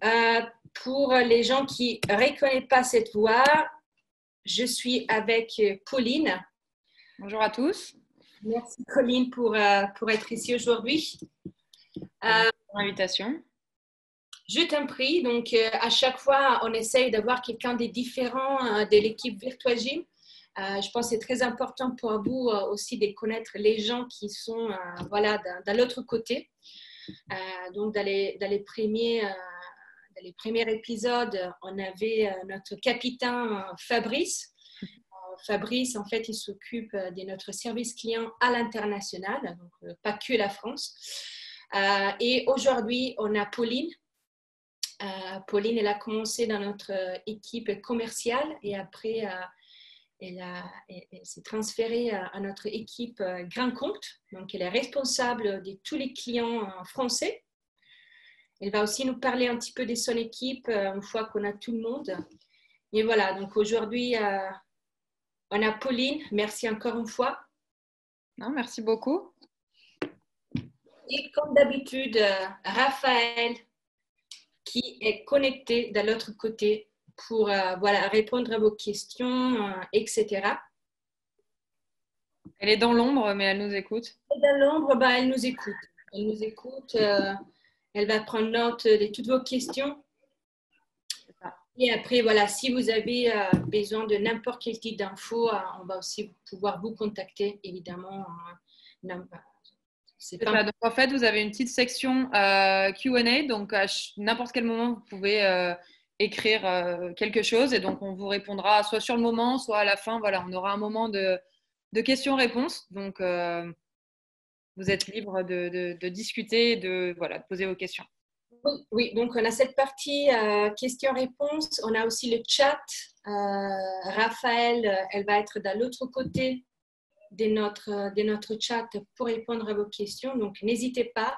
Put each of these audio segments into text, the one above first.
Euh, pour les gens qui ne reconnaissent pas cette voix, je suis avec Pauline. Bonjour à tous. Merci Pauline pour être ici aujourd'hui. Merci pour l'invitation. Je t'en prie. Donc, à chaque fois, on essaye d'avoir quelqu'un des différents de l'équipe Virtua Gym. Je pense que c'est très important pour vous aussi de connaître les gens qui sont dans l'autre côté. Donc, dans les premiers épisodes, on avait notre capitaine Fabrice. Fabrice, en fait, il s'occupe de notre service client à l'international, donc pas que la France. Et aujourd'hui, on a Pauline. Pauline, elle a commencé dans notre équipe commerciale et après, elle s'est transférée à notre équipe grand compte. Donc, elle est responsable de tous les clients français. Elle va aussi nous parler un petit peu de son équipe une fois qu'on a tout le monde. Et voilà, donc aujourd'hui, on a Pauline. Merci encore une fois. Non, merci beaucoup. Et comme d'habitude, Raphaël, qui est connecté de l'autre côté pour répondre à vos questions, etc. Elle est dans l'ombre, mais elle nous écoute. Et dans l'ombre, elle nous écoute. Elle nous écoute. Elle va prendre note de toutes vos questions. Et après, voilà, si vous avez besoin de n'importe quel type d'infos, on va aussi pouvoir vous contacter, évidemment. C'est ça. Donc, en fait, vous avez une petite section Q&A. Donc, à n'importe quel moment, vous pouvez écrire quelque chose. Et donc, on vous répondra soit sur le moment, soit à la fin. Voilà, on aura un moment de questions-réponses. Donc, vous êtes libre de discuter et de poser vos questions. Oui, donc on a cette partie questions-réponses. On a aussi le chat. Raphaël, elle va être de l'autre côté de notre chat pour répondre à vos questions. Donc, n'hésitez pas.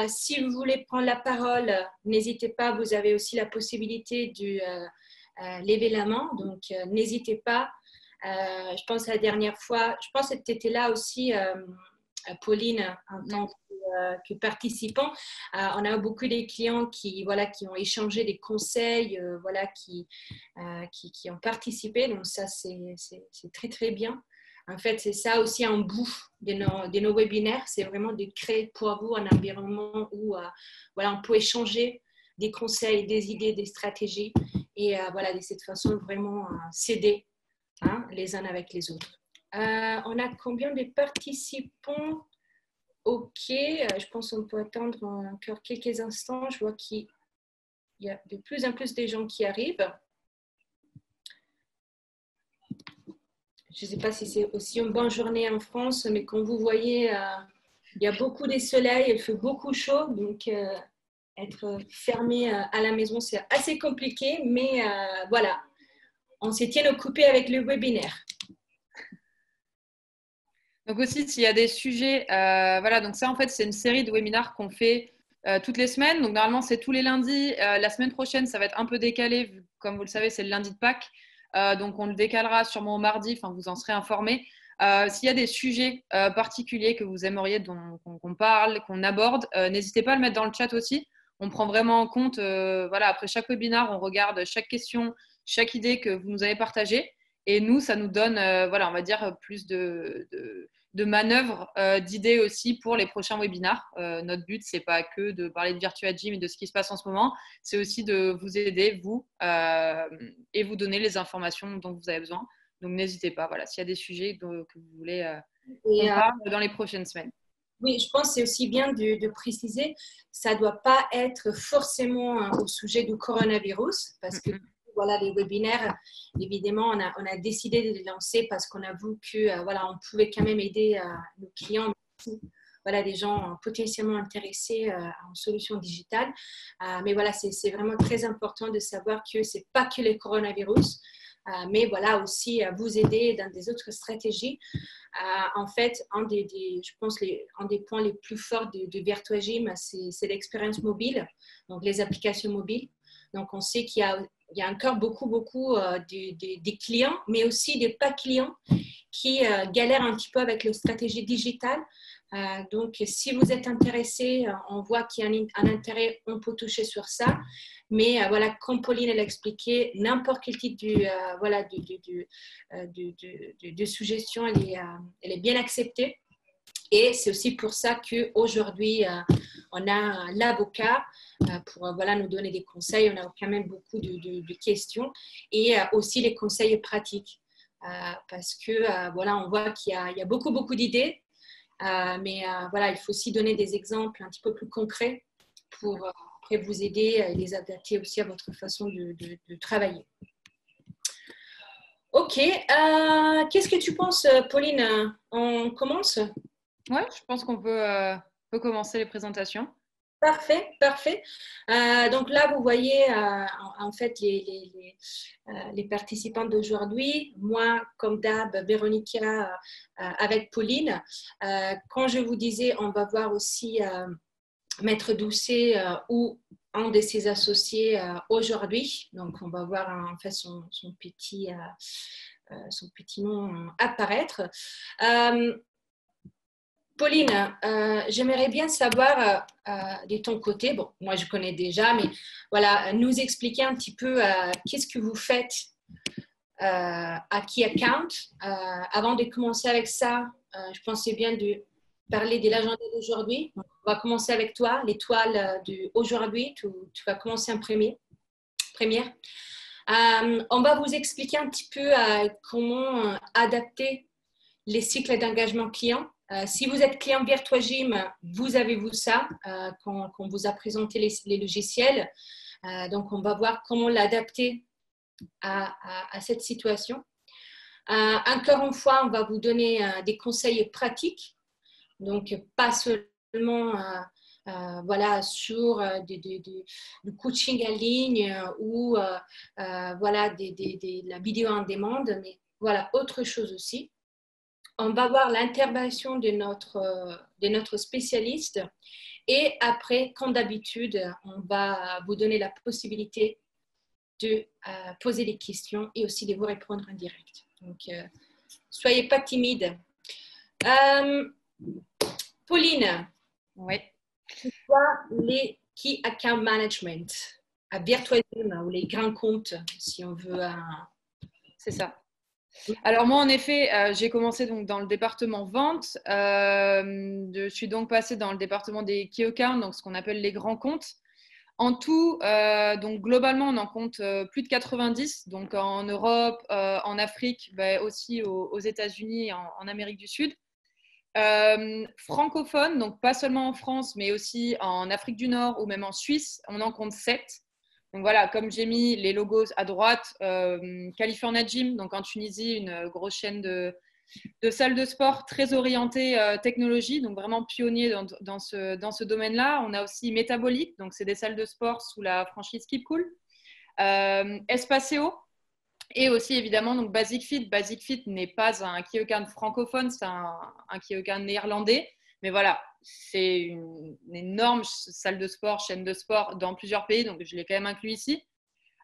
Si vous voulez prendre la parole, n'hésitez pas. Vous avez aussi la possibilité de lever la main. Donc, n'hésitez pas. Je pense à la dernière fois, je pense que tu étais là aussi, Pauline, en tant que participant. On a beaucoup de clients qui ont échangé des conseils, qui ont participé. Donc, ça, c'est très, très bien. En fait, c'est ça aussi un bout de nos webinaires. C'est vraiment de créer pour vous un environnement où on peut échanger des conseils, des idées, des stratégies et de cette façon vraiment s'aider les uns avec les autres. On a combien de participants? Ok, je pense qu'on peut attendre encore quelques instants. Je vois qu'il y a de plus en plus de gens qui arrivent. Je ne sais pas si c'est aussi une bonne journée en France, mais comme vous voyez, il y a beaucoup de soleil, il fait beaucoup chaud, donc être fermé à la maison, c'est assez compliqué, mais voilà, on se tient occupé avec le webinaire. Donc aussi, s'il y a des sujets, donc ça en fait, c'est une série de webinaires qu'on fait toutes les semaines. Donc normalement, c'est tous les lundis. La semaine prochaine, ça va être un peu décalé, comme vous le savez, c'est le lundi de Pâques. Donc on le décalera sûrement au mardi, vous en serez informés. S'il y a des sujets particuliers que vous aimeriez qu'on parle, qu'on aborde, n'hésitez pas à le mettre dans le chat aussi. On prend vraiment en compte, après chaque webinaire, on regarde chaque question, chaque idée que vous nous avez partagée. Et nous, ça nous donne, on va dire, plus de manœuvres, d'idées aussi pour les prochains webinaires. Notre but, c'est pas que de parler de Virtua Gym et de ce qui se passe en ce moment, c'est aussi de vous aider, vous, et vous donner les informations dont vous avez besoin. Donc, n'hésitez pas, s'il y a des sujets que vous voulez qu'on parle dans les prochaines semaines. Oui, je pense que c'est aussi bien de préciser, ça ne doit pas être forcément au sujet du coronavirus, parce que les webinaires, évidemment, on a décidé de les lancer parce qu'on a vu que on pouvait quand même aider nos clients, des gens potentiellement intéressés à une solution digitale. Mais c'est vraiment très important de savoir que ce n'est pas que le coronavirus, mais aussi à vous aider dans des autres stratégies. En fait, je pense un des points les plus forts de Virtua Gym, c'est l'expérience mobile, donc les applications mobiles. Donc, on sait qu'il y a encore beaucoup des clients, mais aussi des pas clients qui galèrent un petit peu avec les stratégies digitales Donc, si vous êtes intéressé, on voit qu'il y a un intérêt, on peut toucher sur ça. Mais voilà, comme Pauline l'a expliqué, n'importe quel type de suggestion, elle est bien acceptée. Et c'est aussi pour ça qu'aujourd'hui, on a l'avocat pour nous donner des conseils. On a quand même beaucoup de questions et aussi les conseils pratiques. Parce que on voit qu'il y a beaucoup d'idées, mais il faut aussi donner des exemples un petit peu plus concrets pour après vous aider et les adapter aussi à votre façon de travailler. Ok, qu'est-ce que tu penses, Pauline? On commence? Ouais, je pense qu'on peut commencer les présentations. Parfait. Donc là, vous voyez en fait les participants d'aujourd'hui. Moi, comme d'hab, Véronica avec Pauline. Quand je vous disais, on va voir aussi Maître Doucet ou un de ses associés aujourd'hui. Donc, on va voir en fait son petit nom apparaître. Pauline, j'aimerais bien savoir de ton côté, bon, moi je connais déjà, mais voilà, nous expliquer un petit peu qu'est-ce que vous faites à Key Account. Avant de commencer avec ça, je pensais bien de parler de l'agenda d'aujourd'hui. On va commencer avec toi, l'étoile d'aujourd'hui. Tu vas commencer en première. On va vous expliquer un petit peu comment adapter les cycles d'engagement client. Si vous êtes client VirtuaGym, vous avez vu ça quand on vous a présenté les logiciels. Donc, on va voir comment l'adapter à cette situation. Encore une fois, on va vous donner des conseils pratiques. Donc, pas seulement sur du coaching en ligne ou la vidéo en demande, mais voilà, autre chose aussi. On va voir l'intervention de notre spécialiste et après, comme d'habitude, on va vous donner la possibilité de poser des questions et aussi de vous répondre en direct. Donc, soyez pas timide. Pauline, oui. c'est quoi les Key Account Management à VirtuaGym ou les grands comptes, si on veut. C'est ça. Alors moi, en effet, j'ai commencé donc dans le département vente. Je suis donc passée dans le département des key accounts, donc ce qu'on appelle les grands comptes. En tout, donc globalement, on en compte plus de 90, donc en Europe, en Afrique, aussi aux États-Unis et en Amérique du Sud. Francophone, donc pas seulement en France, mais aussi en Afrique du Nord ou même en Suisse, on en compte 7. Donc voilà, comme j'ai mis les logos à droite, California Gym, donc en Tunisie, une grosse chaîne de salles de sport très orientée technologie, donc vraiment pionnier dans ce domaine-là. On a aussi Metabolic, donc c'est des salles de sport sous la franchise Keep Cool. Espaceo, et aussi évidemment donc Basic Fit. Basic Fit n'est pas un key account francophone, c'est un key account néerlandais. Mais voilà, c'est une énorme salle de sport, chaîne de sport dans plusieurs pays, donc je l'ai quand même inclus ici.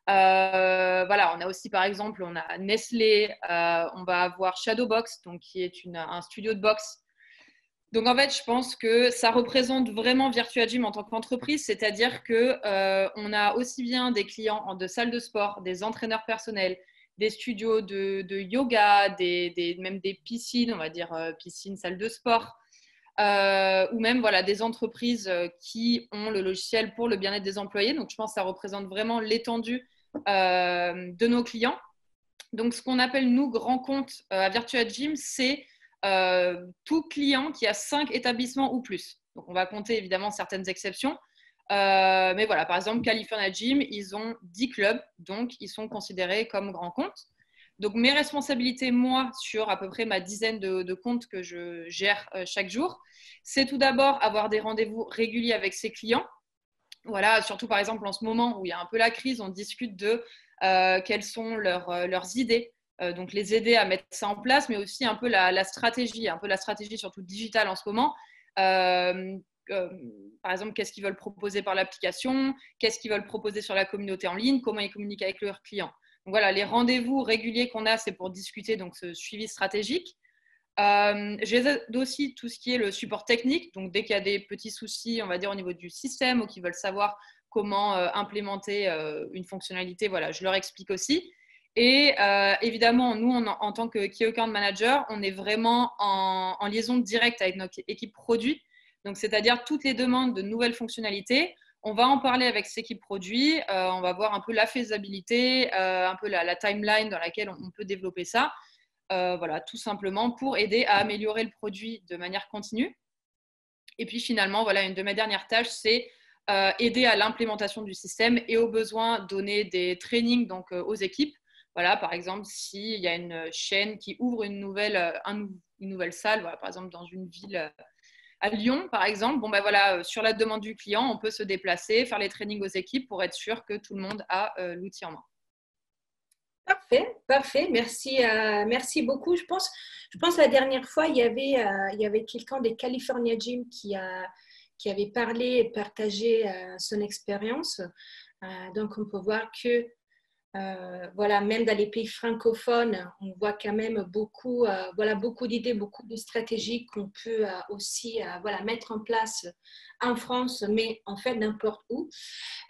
On a aussi par exemple, on a Nestlé, on va avoir Shadowbox, donc qui est un studio de boxe. Donc en fait, je pense que ça représente vraiment VirtuaGym en tant qu'entreprise, c'est-à-dire qu'on a aussi bien des clients de salles de sport, des entraîneurs personnels, des studios de yoga, même des piscines, on va dire piscines, salles de sport, ou même des entreprises qui ont le logiciel pour le bien-être des employés. Donc je pense que ça représente vraiment l'étendue de nos clients. Donc ce qu'on appelle nous grands comptes à VirtuaGym, c'est tout client qui a 5 établissements ou plus. Donc on va compter évidemment certaines exceptions. Mais voilà, par exemple, California Gym, ils ont 10 clubs, donc ils sont considérés comme grands comptes. Donc mes responsabilités, moi, sur à peu près ma dizaine de comptes que je gère chaque jour, c'est tout d'abord avoir des rendez-vous réguliers avec ces clients. Voilà, surtout par exemple en ce moment où il y a un peu la crise, on discute de quelles sont leurs idées. Donc les aider à mettre ça en place, mais aussi un peu la stratégie surtout digitale en ce moment. Par exemple, qu'est-ce qu'ils veulent proposer par l'application, qu'est-ce qu'ils veulent proposer sur la communauté en ligne, comment ils communiquent avec leurs clients. Donc voilà, les rendez-vous réguliers qu'on a, c'est pour discuter donc ce suivi stratégique. J'aide aussi tout ce qui est le support technique. Donc, dès qu'il y a des petits soucis, on va dire, au niveau du système ou qu'ils veulent savoir comment implémenter une fonctionnalité, voilà, je leur explique aussi. Et évidemment, nous, en tant que Key Account Manager, on est vraiment en liaison directe avec notre équipe produit. Donc, c'est-à-dire toutes les demandes de nouvelles fonctionnalités, on va en parler avec cette équipe produit, on va voir un peu la faisabilité, un peu la timeline dans laquelle on peut développer ça. Voilà, tout simplement pour aider à améliorer le produit de manière continue. Et puis finalement, voilà, une de mes dernières tâches, c'est aider à l'implémentation du système et au besoin donner des trainings donc, aux équipes. Voilà, par exemple, s'il y a une chaîne qui ouvre une nouvelle salle, voilà, par exemple dans une ville à Lyon, par exemple, bon, ben voilà, sur la demande du client, on peut se déplacer, faire les trainings aux équipes pour être sûr que tout le monde a l'outil en main. Parfait, parfait. Merci, merci beaucoup. Je pense la dernière fois, il y avait quelqu'un des California Gym qui avait parlé et partagé son expérience. Donc, on peut voir que voilà, même dans les pays francophones, on voit quand même beaucoup, voilà, beaucoup d'idées, beaucoup de stratégies qu'on peut aussi voilà, mettre en place en France, mais en fait n'importe où.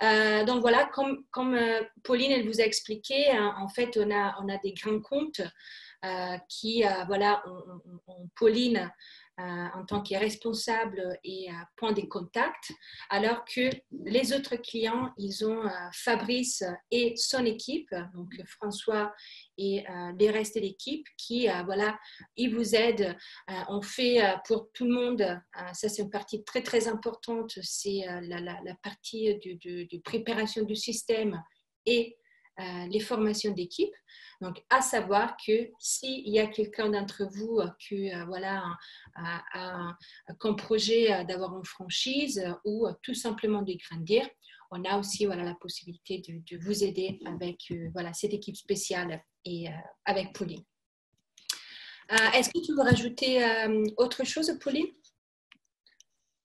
Donc voilà, comme Pauline elle vous a expliqué, hein, en fait on a des grands comptes qui, voilà, Pauline en tant que responsable et point de contact, alors que les autres clients, ils ont Fabrice et son équipe, donc François et les restes de l'équipe qui, voilà, ils vous aident. On fait pour tout le monde, ça c'est une partie très très importante, c'est la partie de préparation du système et les formations d'équipe. Donc, à savoir que s'il y a quelqu'un d'entre vous qui voilà, a comme projet d'avoir une franchise ou tout simplement de grandir, on a aussi voilà, la possibilité de vous aider avec voilà, cette équipe spéciale et avec Pauline. Est-ce que tu veux rajouter autre chose, Pauline?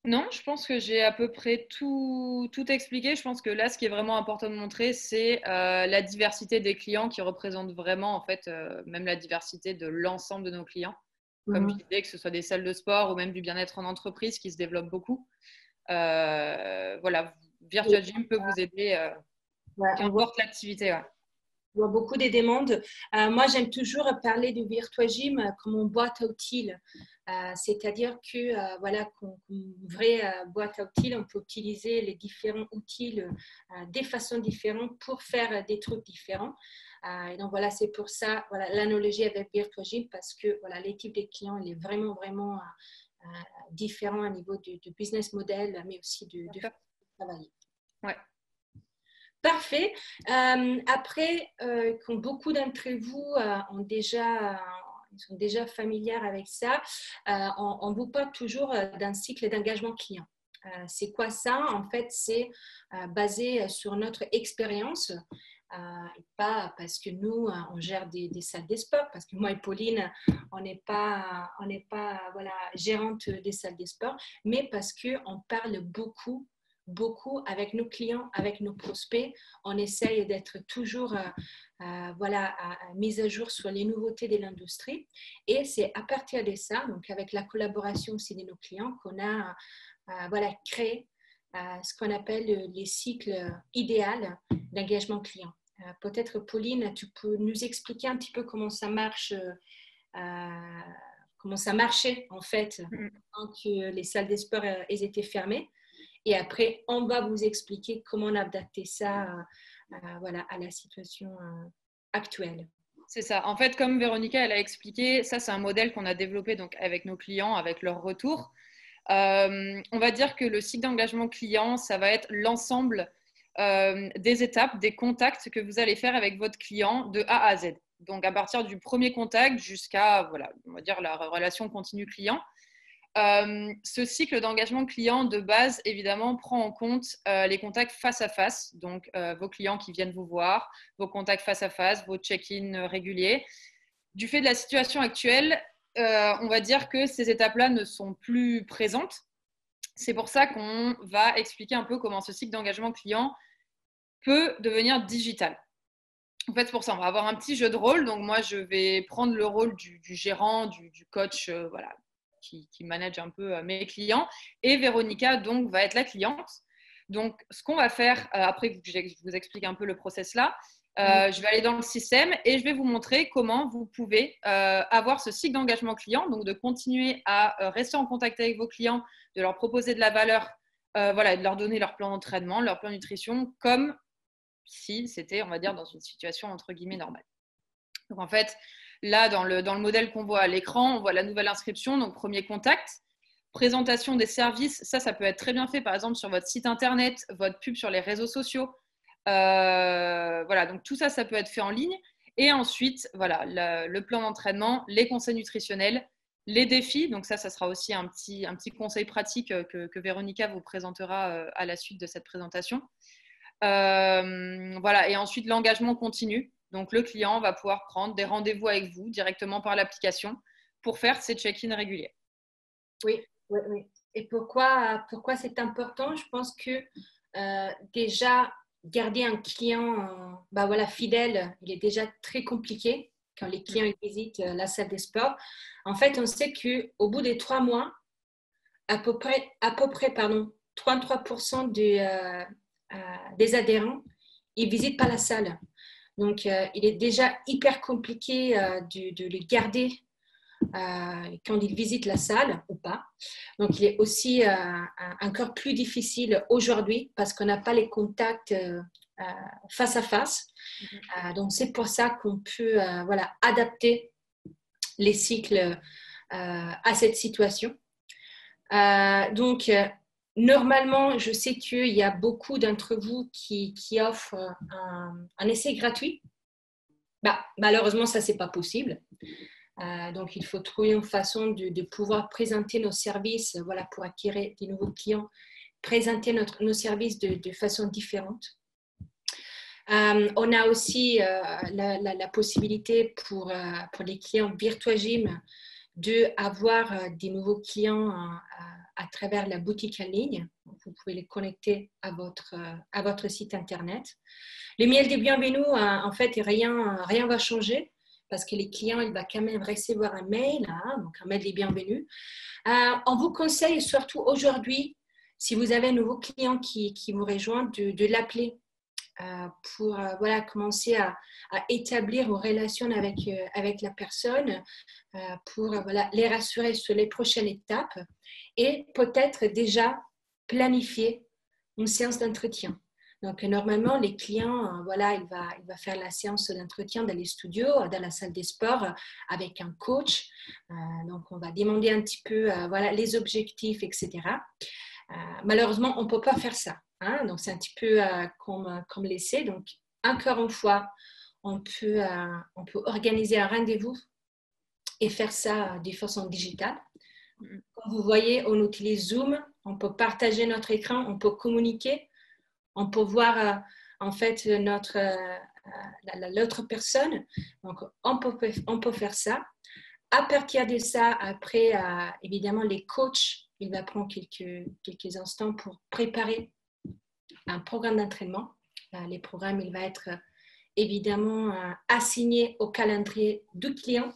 Non, je pense que j'ai à peu près tout expliqué. Je pense que là, ce qui est vraiment important de montrer, c'est la diversité des clients qui représentent vraiment, en fait, même la diversité de l'ensemble de nos clients. Comme je disais, que ce soit des salles de sport ou même du bien-être en entreprise qui se développe beaucoup. Voilà, Virtual Gym peut vous aider, Ouais, qu'importe l'activité. Ouais. je vois beaucoup des demandes. Moi, j'aime toujours parler du Virtua Gym comme une boîte à outils. C'est-à-dire que, voilà, une vraie boîte à outils, on peut utiliser les différents outils des façons différentes pour faire des trucs différents. Et donc, voilà, c'est pour ça, voilà, l'analogie avec Virtua Gym parce que, voilà, les types de clients, il est vraiment, vraiment différent au niveau du business model, mais aussi de travail. Ouais. Parfait. Après, quand beaucoup d'entre vous sont déjà familiers avec ça, on vous parle toujours d'un cycle d'engagement client. C'est quoi ça? En fait, c'est basé sur notre expérience. Et pas parce que nous, on gère des salles de sport, parce que moi et Pauline, on n'est pas voilà, gérante des salles de sport, mais parce qu'on parle beaucoup avec nos clients, avec nos prospects. On essaye d'être toujours voilà, mise à jour sur les nouveautés de l'industrie. Et c'est à partir de ça, donc avec la collaboration aussi de nos clients, qu'on a voilà, créé ce qu'on appelle les cycles idéaux d'engagement client. Peut-être, Pauline, tu peux nous expliquer un petit peu comment ça marche, comment ça marchait en fait quand les salles de sport étaient fermées. Et après, on va vous expliquer comment on a adapté ça voilà, à la situation actuelle. C'est ça. En fait, comme Véronica elle a expliqué, ça c'est un modèle qu'on a développé donc avec nos clients, avec leur retour. On va dire que le cycle d'engagement client, ça va être l'ensemble des étapes, des contacts que vous allez faire avec votre client de A à Z. Donc à partir du premier contact jusqu'à, voilà, on va dire la relation continue client. Ce cycle d'engagement client de base, évidemment, prend en compte les contacts face à face, donc vos clients qui viennent vous voir, vos contacts face à face, vos check-in réguliers. Du fait de la situation actuelle, on va dire que ces étapes-là ne sont plus présentes. C'est pour ça qu'on va expliquer un peu comment ce cycle d'engagement client peut devenir digital. En fait, c'est pour ça, on va avoir un petit jeu de rôle. Donc, moi, je vais prendre le rôle du gérant, du coach, voilà, qui manage un peu mes clients. Et Véronica, donc, va être la cliente. Donc, ce qu'on va faire, après que je vous explique un peu le process là, je vais aller dans le système et je vais vous montrer comment vous pouvez avoir ce cycle d'engagement client, donc de continuer à rester en contact avec vos clients, de leur proposer de la valeur, voilà, de leur donner leur plan d'entraînement, leur plan de nutrition, comme si c'était, on va dire, dans une situation entre guillemets normale. Donc en fait, là, dans le modèle qu'on voit à l'écran, on voit la nouvelle inscription, donc premier contact, présentation des services. Ça peut être très bien fait, par exemple, sur votre site internet, votre pub sur les réseaux sociaux. Voilà, donc tout ça, ça peut être fait en ligne. Et ensuite, voilà, le plan d'entraînement, les conseils nutritionnels, les défis. Donc ça sera aussi un petit conseil pratique que Véronica vous présentera à la suite de cette présentation. Voilà, et ensuite l'engagement continu. Donc le client va pouvoir prendre des rendez-vous avec vous directement par l'application pour faire ses check-ins réguliers. Oui, oui, oui. Et pourquoi c'est important? Je pense que déjà, garder un client voilà, fidèle, il est déjà très compliqué quand les clients ils visitent la salle des sports. En fait, on sait qu'au bout des 3 mois, à peu près 33% des adhérents, ils ne visitent pas la salle. Donc, il est déjà hyper compliqué de les garder quand ils visitent la salle ou pas. Donc, il est aussi encore plus difficile aujourd'hui parce qu'on n'a pas les contacts face à face. Donc, c'est pour ça qu'on peut voilà, adapter les cycles à cette situation. Donc, normalement, je sais qu'il y a beaucoup d'entre vous qui offrent un essai gratuit. Malheureusement, ça, ce n'est pas possible. Donc, il faut trouver une façon de pouvoir présenter nos services voilà, pour acquérir des nouveaux clients, présenter nos services de façon différente. On a aussi la possibilité pour les clients Virtua Gym d'avoir des nouveaux clients à travers la boutique en ligne. Vous pouvez les connecter à votre site internet. Les miels des bienvenus, en fait, rien va changer parce que les clients, ils vont quand même recevoir un mail, donc un mail des bienvenus. On vous conseille surtout aujourd'hui, si vous avez un nouveau client qui vous rejoint, de l'appeler pour voilà, commencer à établir une relation avec la personne, pour voilà, les rassurer sur les prochaines étapes et peut-être déjà planifier une séance d'entretien. Donc, normalement, les clients, voilà, il va faire la séance d'entretien dans les studios, dans la salle des sports, avec un coach. Donc, on va demander un petit peu voilà, les objectifs, etc. Malheureusement, on ne peut pas faire ça. Donc, c'est un petit peu comme l'essai. Donc, encore une fois, on peut organiser un rendez-vous et faire ça de façon digitale. Comme vous voyez, on utilise Zoom, on peut partager notre écran, on peut communiquer, on peut voir en fait l'autre personne. Donc, on peut faire ça. À partir de ça, après, évidemment, les coachs, il va prendre quelques instants pour préparer un programme d'entraînement. Les programmes, il va être évidemment assigné au calendrier du client.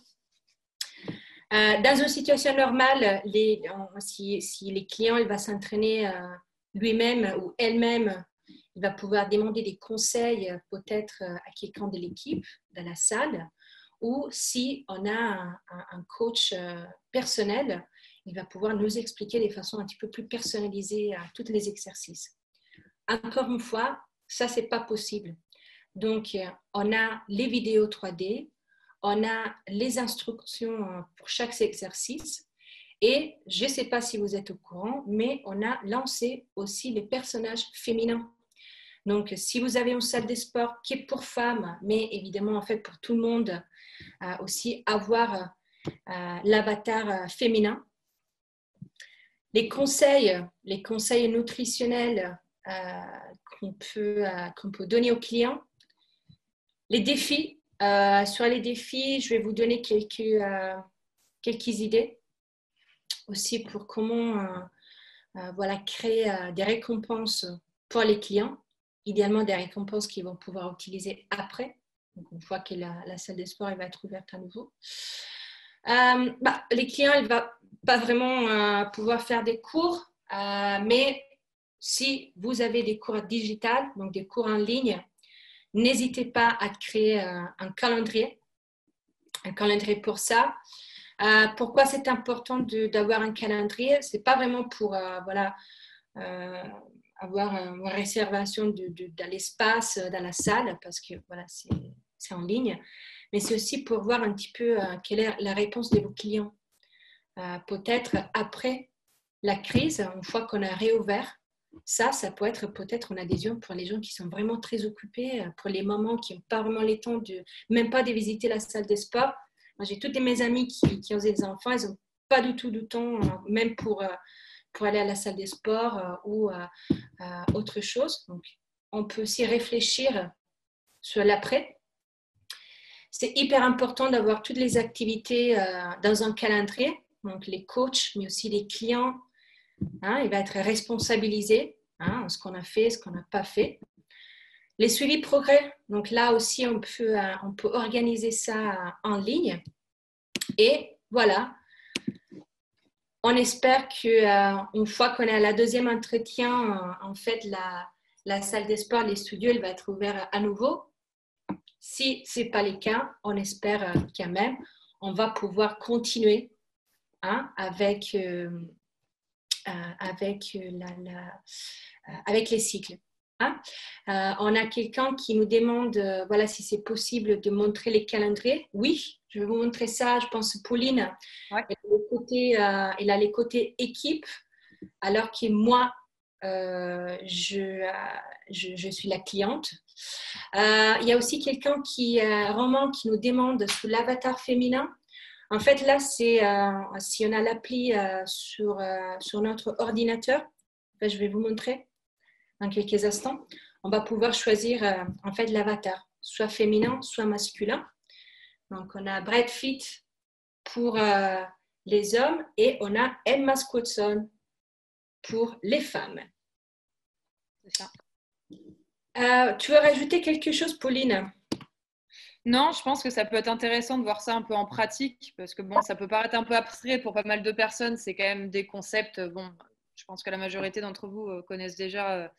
Dans une situation normale, si les clients il va s'entraîner lui-même ou elle-même, il va pouvoir demander des conseils peut-être à quelqu'un de l'équipe dans la salle, ou si on a un coach personnel, il va pouvoir nous expliquer de façon un petit peu plus personnalisée tous les exercices. Encore une fois, ça, c'est pas possible. Donc, on a les vidéos 3D, on a les instructions pour chaque exercice et je ne sais pas si vous êtes au courant, mais on a lancé aussi les personnages féminins. Donc, si vous avez une salle de sport qui est pour femmes, mais évidemment, en fait, pour tout le monde, aussi avoir l'avatar féminin. Les conseils nutritionnels qu'on peut donner aux clients. Les défis. Sur les défis, je vais vous donner quelques idées aussi pour comment voilà, créer des récompenses pour les clients, idéalement des récompenses qu'ils vont pouvoir utiliser après. Donc, une fois que la salle de sport elle va être ouverte à nouveau. Les clients, ils ne vont pas vraiment pouvoir faire des cours, mais si vous avez des cours digitales, donc des cours en ligne, n'hésitez pas à créer un calendrier pour ça. Pourquoi c'est important d'avoir un calendrier? Ce n'est pas vraiment pour avoir une réservation dans l'espace, dans la salle, parce que voilà, c'est en ligne, mais c'est aussi pour voir un petit peu quelle est la réponse de vos clients. Peut-être après la crise, une fois qu'on a réouvert, ça peut être peut-être une adhésion pour les gens qui sont vraiment très occupés, pour les mamans qui n'ont pas vraiment le temps même pas de visiter la salle de sport. Moi, j'ai toutes mes amies qui ont des enfants, elles n'ont pas du tout de temps, même pour aller à la salle de sport ou autre chose. Donc, on peut aussi réfléchir sur l'après. C'est hyper important d'avoir toutes les activités dans un calendrier. Donc, les coachs, mais aussi les clients, il va être responsabilisé, ce qu'on a fait, ce qu'on n'a pas fait. Les suivis progrès, donc là aussi, on peut organiser ça en ligne. Et voilà, on espère qu'une fois qu'on a la deuxième entretien, en fait, la salle de sport, les studios, elle va être ouverte à nouveau. Si ce n'est pas le cas, on espère quand même, on va pouvoir continuer avec les cycles. On a quelqu'un qui nous demande si c'est possible de montrer les calendriers. Oui, je vais vous montrer ça. Je pense Pauline, ouais. Elle a les côtés équipe, alors que moi, je suis la cliente. Il y a aussi quelqu'un Roman qui nous demande sous l'avatar féminin. En fait, là, c'est si on a l'appli sur notre ordinateur, je vais vous montrer dans quelques instants, on va pouvoir choisir en fait l'avatar, soit féminin, soit masculin. Donc, on a Brad Pitt pour les hommes et on a Emma Watson pour les femmes. C'est ça. Tu veux rajouter quelque chose, Pauline? Non, je pense que ça peut être intéressant de voir ça un peu en pratique parce que bon, ça peut paraître un peu abstrait pour pas mal de personnes. C'est quand même des concepts. Bon, je pense que la majorité d'entre vous connaissent déjà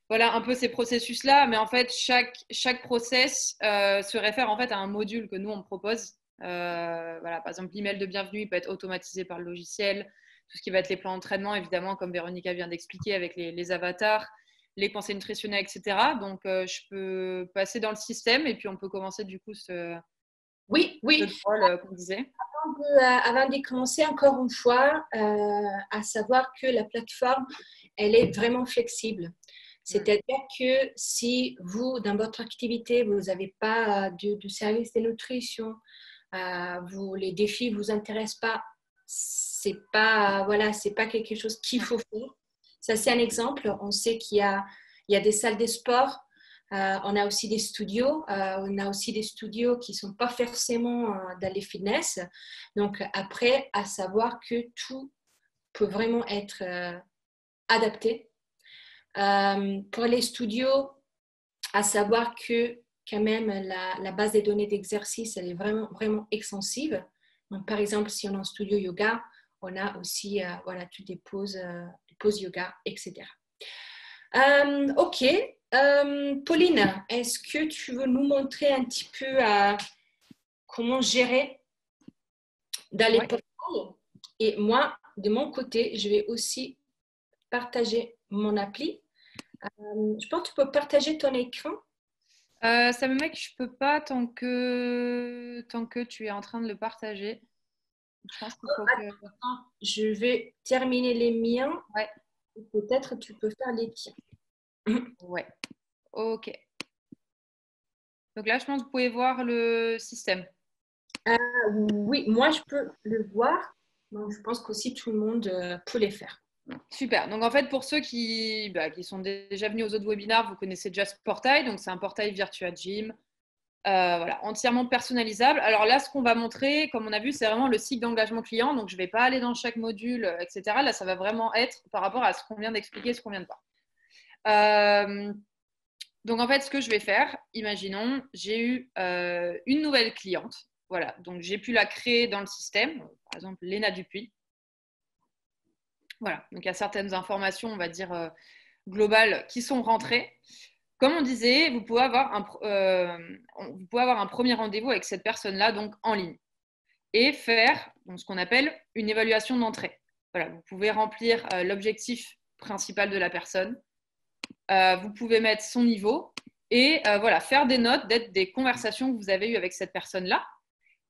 un peu ces processus-là. Mais en fait, chaque process se réfère en fait à un module que nous, on propose. Par exemple, l'email de bienvenue, il peut être automatisé par le logiciel. Tout ce qui va être les plans d'entraînement, évidemment, comme Véronica vient d'expliquer avec les avatars, les conseils nutritionnels, etc. Donc, je peux passer dans le système et puis on peut commencer du coup ce oui. rôle qu'on disait. Avant de commencer, encore une fois, à savoir que la plateforme, elle est vraiment flexible. C'est-à-dire que si vous, dans votre activité, vous n'avez pas de service de nutrition, les défis ne vous intéressent pas, c'est pas quelque chose qu'il faut faire. Ça, c'est un exemple. On sait qu'il y a des salles de sport. On a aussi des studios. On a aussi des studios qui ne sont pas forcément dans les fitness. Donc, après, à savoir que tout peut vraiment être adapté. Pour les studios, à savoir que quand même la base des données d'exercice, elle est vraiment, vraiment extensive. Donc, par exemple, si on a un studio yoga, on a aussi toutes des pauses yoga, etc. Ok. Pauline, est-ce que tu veux nous montrer un petit peu comment gérer dans les portails? Et moi, de mon côté, je vais aussi partager mon appli. Je pense que tu peux partager ton écran. Ça me met que je peux pas tant que tu es en train de le partager. Je pense qu'il faut que... Je vais terminer les miens. Ouais. Peut-être tu peux faire les tiens. Ouais. Ok. Donc là, je pense que vous pouvez voir le système. Oui, moi, je peux le voir. Donc, je pense qu'aussi tout le monde peut les faire. Super. Donc, en fait, pour ceux qui sont déjà venus aux autres webinaires, vous connaissez déjà ce portail. Donc, c'est un portail Virtua Gym, entièrement personnalisable. Alors là, ce qu'on va montrer, comme on a vu, c'est vraiment le cycle d'engagement client. Donc, je ne vais pas aller dans chaque module, etc. Là, ça va vraiment être par rapport à ce qu'on vient d'expliquer, ce qu'on vient de voir. Donc, en fait, ce que je vais faire, imaginons, j'ai eu une nouvelle cliente. Voilà, donc j'ai pu la créer dans le système, par exemple Léna Dupuis. Voilà, donc il y a certaines informations, on va dire, globales qui sont rentrées. Comme on disait, vous pouvez avoir un premier rendez-vous avec cette personne-là, donc en ligne, et faire donc, ce qu'on appelle une évaluation d'entrée. Voilà, vous pouvez remplir l'objectif principal de la personne, vous pouvez mettre son niveau et voilà, faire des notes des conversations que vous avez eues avec cette personne-là.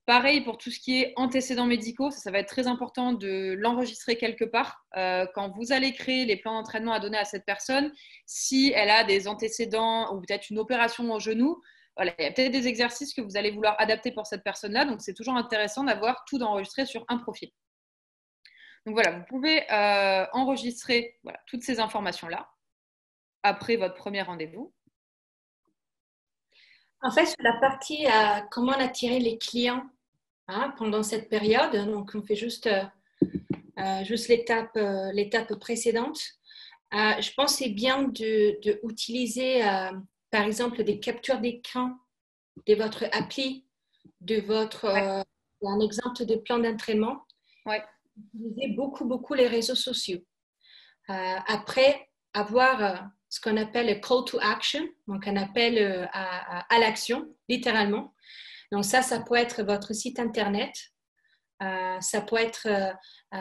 Pareil pour tout ce qui est antécédents médicaux, ça va être très important de l'enregistrer quelque part. Quand vous allez créer les plans d'entraînement à donner à cette personne, si elle a des antécédents ou peut-être une opération au genou, voilà, il y a peut-être des exercices que vous allez vouloir adapter pour cette personne-là. Donc, c'est toujours intéressant d'avoir tout enregistré sur un profil. Donc, voilà, vous pouvez enregistrer voilà, toutes ces informations-là après votre premier rendez-vous. En fait, sur la partie comment attirer les clients pendant cette période, donc on fait juste l'étape précédente. Je pense que c'est bien d'utiliser, par exemple, des captures d'écran de votre appli, un exemple de plan d'entraînement. Ouais. Utilisez beaucoup les réseaux sociaux. Après, avoir ce qu'on appelle le call to action, donc un appel à l'action, littéralement. Donc ça peut être votre site internet. Ça peut être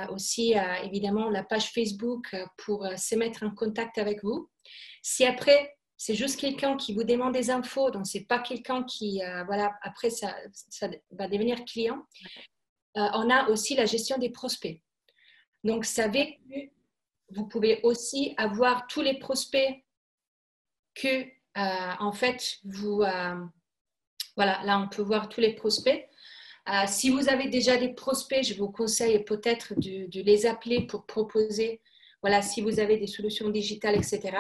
aussi évidemment la page Facebook pour se mettre en contact avec vous. Si après, c'est juste quelqu'un qui vous demande des infos, donc ce n'est pas quelqu'un qui, voilà, après ça va devenir client, on a aussi la gestion des prospects. Donc, savez que vous pouvez aussi avoir tous les prospects que, en fait, voilà, là, on peut voir tous les prospects. Si vous avez déjà des prospects, je vous conseille peut-être de les appeler pour proposer, voilà, si vous avez des solutions digitales, etc.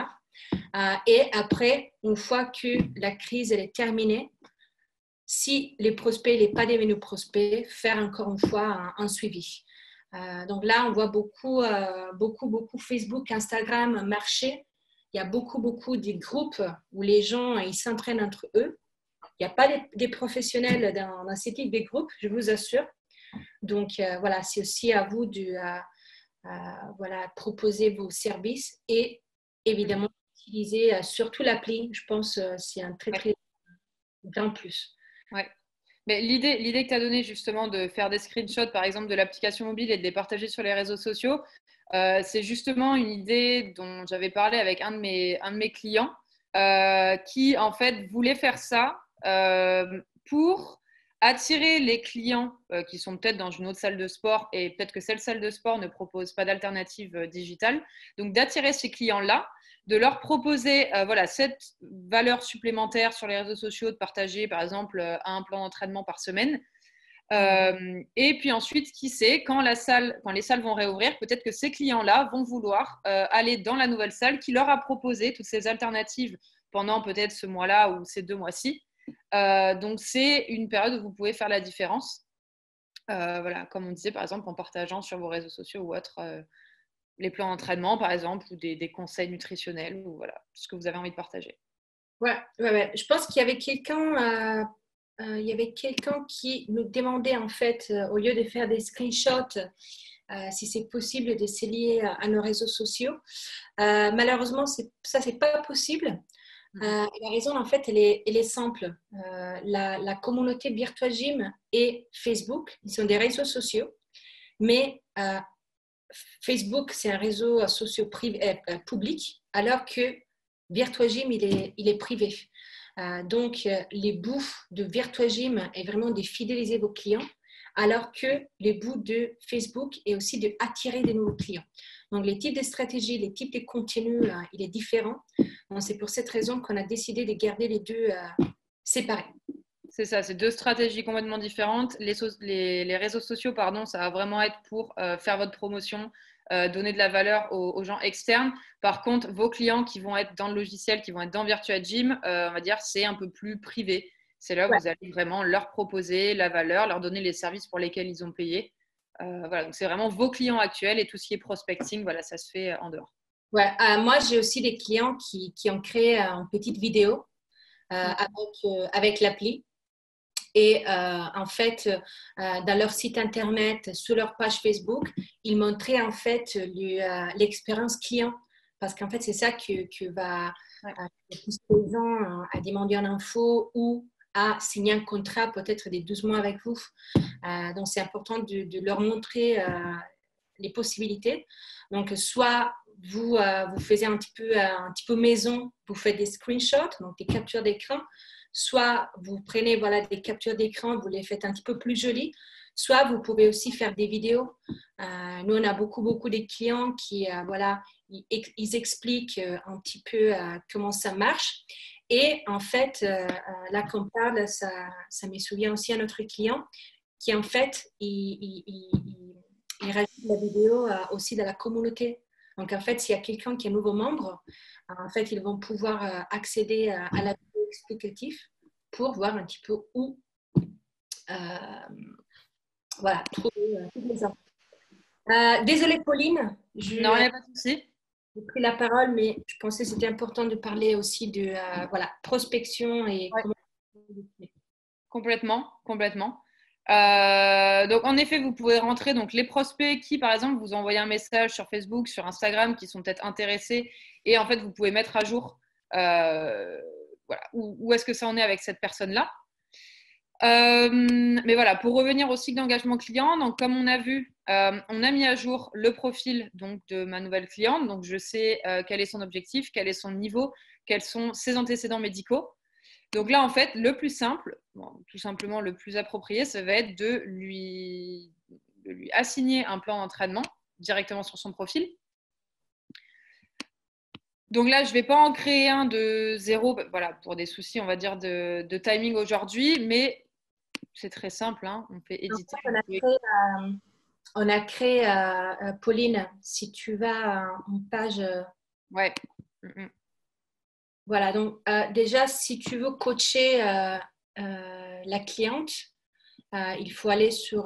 Et après, une fois que la crise elle est terminée, si les prospects n'est pas devenu prospect, faire encore une fois un suivi. Donc là, on voit beaucoup Facebook, Instagram marcher. Il y a beaucoup des groupes où les gens ils s'entraînent entre eux. Il n'y a pas des professionnels dans ces types de groupes, je vous assure. Donc voilà, c'est aussi à vous de voilà, proposer vos services et évidemment utiliser surtout l'appli. Je pense c'est un très grand plus. Ouais. Mais l'idée que tu as donnée justement de faire des screenshots par exemple de l'application mobile et de les partager sur les réseaux sociaux, c'est justement une idée dont j'avais parlé avec un de mes clients qui en fait voulait faire ça pour attirer les clients qui sont peut-être dans une autre salle de sport et peut-être que cette salle de sport ne propose pas d'alternative digitale. Donc d'attirer ces clients-là, de leur proposer voilà, cette valeur supplémentaire sur les réseaux sociaux, de partager par exemple un plan d'entraînement par semaine. Et puis ensuite, qui sait, quand les salles vont réouvrir, peut-être que ces clients-là vont vouloir aller dans la nouvelle salle qui leur a proposé toutes ces alternatives pendant peut-être ce mois-là ou ces 2 mois-ci. Donc, c'est une période où vous pouvez faire la différence. Voilà, comme on disait, par exemple, en partageant sur vos réseaux sociaux ou autres les plans d'entraînement, par exemple, ou des conseils nutritionnels, ou voilà, ce que vous avez envie de partager. Ouais. Je pense qu'il y avait quelqu'un qui nous demandait, en fait, au lieu de faire des screenshots, si c'est possible de se lier à nos réseaux sociaux. Malheureusement, ça, c'est pas possible. La raison, en fait, elle est simple. La communauté Virtua Gym et Facebook, ils sont des réseaux sociaux, mais Facebook, c'est un réseau social public, alors que Virtua Gym, il est privé. Donc, les bouts de Virtua Gym est vraiment de fidéliser vos clients, alors que les bouts de Facebook est aussi d'attirer de nouveaux clients. Donc, les types de stratégies, les types de contenus, il est différent. Donc, c'est pour cette raison qu'on a décidé de garder les deux séparés. C'est ça, c'est 2 stratégies complètement différentes. Les réseaux sociaux, pardon, ça va vraiment être pour faire votre promotion, donner de la valeur aux gens externes. Par contre, vos clients qui vont être dans le logiciel, qui vont être dans Virtua Gym, on va dire c'est un peu plus privé. C'est là où vous allez vraiment leur proposer la valeur, leur donner les services pour lesquels ils ont payé. Voilà, donc c'est vraiment vos clients actuels et tout ce qui est prospecting, voilà, ça se fait en dehors. Ouais, moi, j'ai aussi des clients qui ont créé une petite vidéo avec l'appli. Et en fait, dans leur site internet, sur leur page Facebook, ils montraient en fait l'expérience client. Parce qu'en fait, c'est ça que va pousser les gens à demander une info ou à signer un contrat peut-être des 12 mois avec vous. Donc, c'est important de leur montrer les possibilités. Donc, soit vous faites un petit peu maison, vous faites des screenshots, donc des captures d'écran, soit vous prenez des captures d'écran, vous les faites un petit peu plus jolies, soit vous pouvez aussi faire des vidéos. Nous, on a beaucoup de clients qui, ils expliquent un petit peu comment ça marche. Et en fait, là qu'on parle, ça me souvient aussi à notre client qui, en fait, il rajoute la vidéo aussi dans la communauté. Donc, en fait, s'il y a quelqu'un qui est nouveau membre, en fait, ils vont pouvoir accéder à la vidéo explicative pour voir un petit peu où trouver toutes les infos. Désolée, Pauline, Non, il n'y a pas de souci. j'ai pris la parole, mais je pensais que c'était important de parler aussi de prospection et Ouais. comment. Complètement, complètement. Donc, en effet, vous pouvez rentrer donc, les prospects qui, par exemple, vous envoyez un message sur Facebook, sur Instagram, qui sont peut-être intéressés. Et en fait, vous pouvez mettre à jour où est-ce que ça en est avec cette personne-là. Mais voilà, pour revenir au cycle d'engagement client, donc comme on a vu, on a mis à jour le profil donc, de ma nouvelle cliente. Donc, je sais quel est son objectif, quel est son niveau, quels sont ses antécédents médicaux. Donc là, en fait, le plus simple, tout simplement le plus approprié, ça va être de lui assigner un plan d'entraînement directement sur son profil. Donc là, je ne vais pas en créer un de zéro, voilà, pour des soucis, on va dire, de timing aujourd'hui, mais c'est très simple, hein, on fait éditer. On a créé Pauline, si tu vas en page. Ouais. Voilà, donc déjà, si tu veux coacher la cliente, il faut aller sur.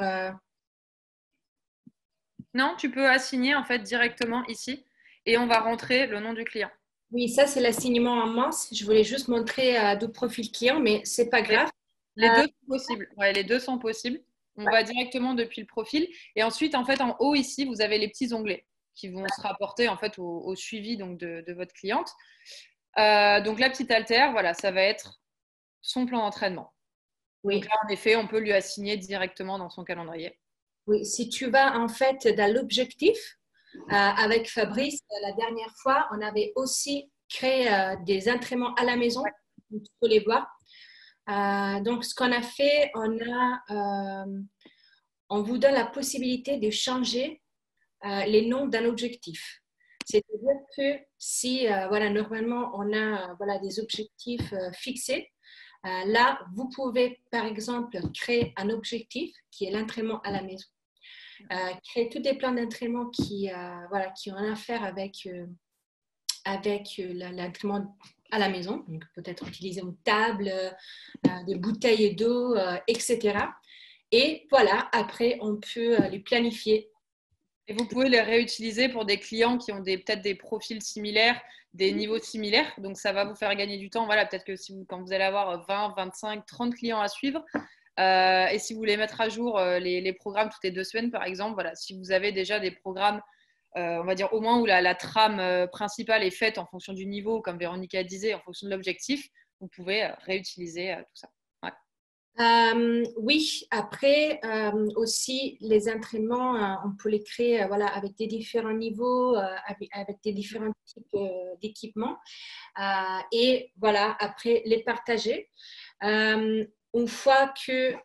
Non, tu peux assigner en fait directement ici et on va rentrer le nom du client. Oui, ça, c'est l'assignement en masse. Je voulais juste montrer deux profils clients, mais c'est pas grave. Les deux sont possibles. Ouais, les deux sont possibles. On va directement depuis le profil. Et ensuite, en fait, en haut ici, vous avez les petits onglets qui vont se rapporter en fait au suivi donc, de votre cliente. Donc la petite altère, voilà, ça va être son plan d'entraînement. Oui. Donc là, en effet, on peut lui assigner directement dans son calendrier. Oui, si tu vas en fait dans l'objectif, avec Fabrice, la dernière fois, on avait aussi créé des entraînements à la maison. Ouais. Tu peux les voir. Donc, ce qu'on a fait, on vous donne la possibilité de changer les noms d'un objectif. C'est-à-dire que si, normalement, on a des objectifs fixés, là, vous pouvez, par exemple, créer un objectif qui est l'entraînement à la maison. Créer tous des plans d'entraînement qui ont à faire avec l'entraînement à la maison. Donc, peut-être utiliser une table, des bouteilles d'eau, etc. Et voilà, après, on peut les planifier. Et vous pouvez les réutiliser pour des clients qui ont peut-être des profils similaires, des niveaux similaires. Donc, ça va vous faire gagner du temps. Voilà, peut-être que quand vous allez avoir 20, 25, 30 clients à suivre, et si vous voulez mettre à jour les programmes toutes les 2 semaines, par exemple, voilà, si vous avez déjà des programmes, on va dire au moins où la trame principale est faite en fonction du niveau, comme Véronica disait, en fonction de l'objectif, vous pouvez réutiliser tout ça. Oui, après aussi les entraînements, on peut les créer avec des différents niveaux, avec des différents types d'équipements et voilà, après les partager. Une fois que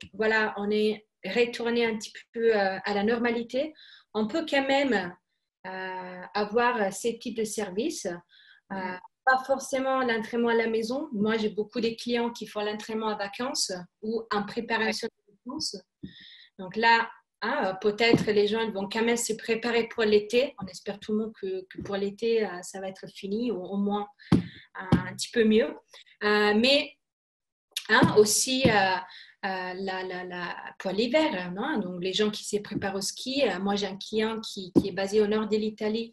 on est retourné un petit peu à la normalité, on peut quand même avoir ces types de services. Pas forcément l'entraînement à la maison. Moi, j'ai beaucoup de clients qui font l'entraînement à vacances ou en préparation de vacances. Donc là, peut-être les gens vont quand même se préparer pour l'été. On espère tout le monde que pour l'été, ça va être fini ou au moins un petit peu mieux. Mais aussi pour l'hiver, donc les gens qui se préparent au ski. Moi, j'ai un client qui est basé au nord de l'Italie.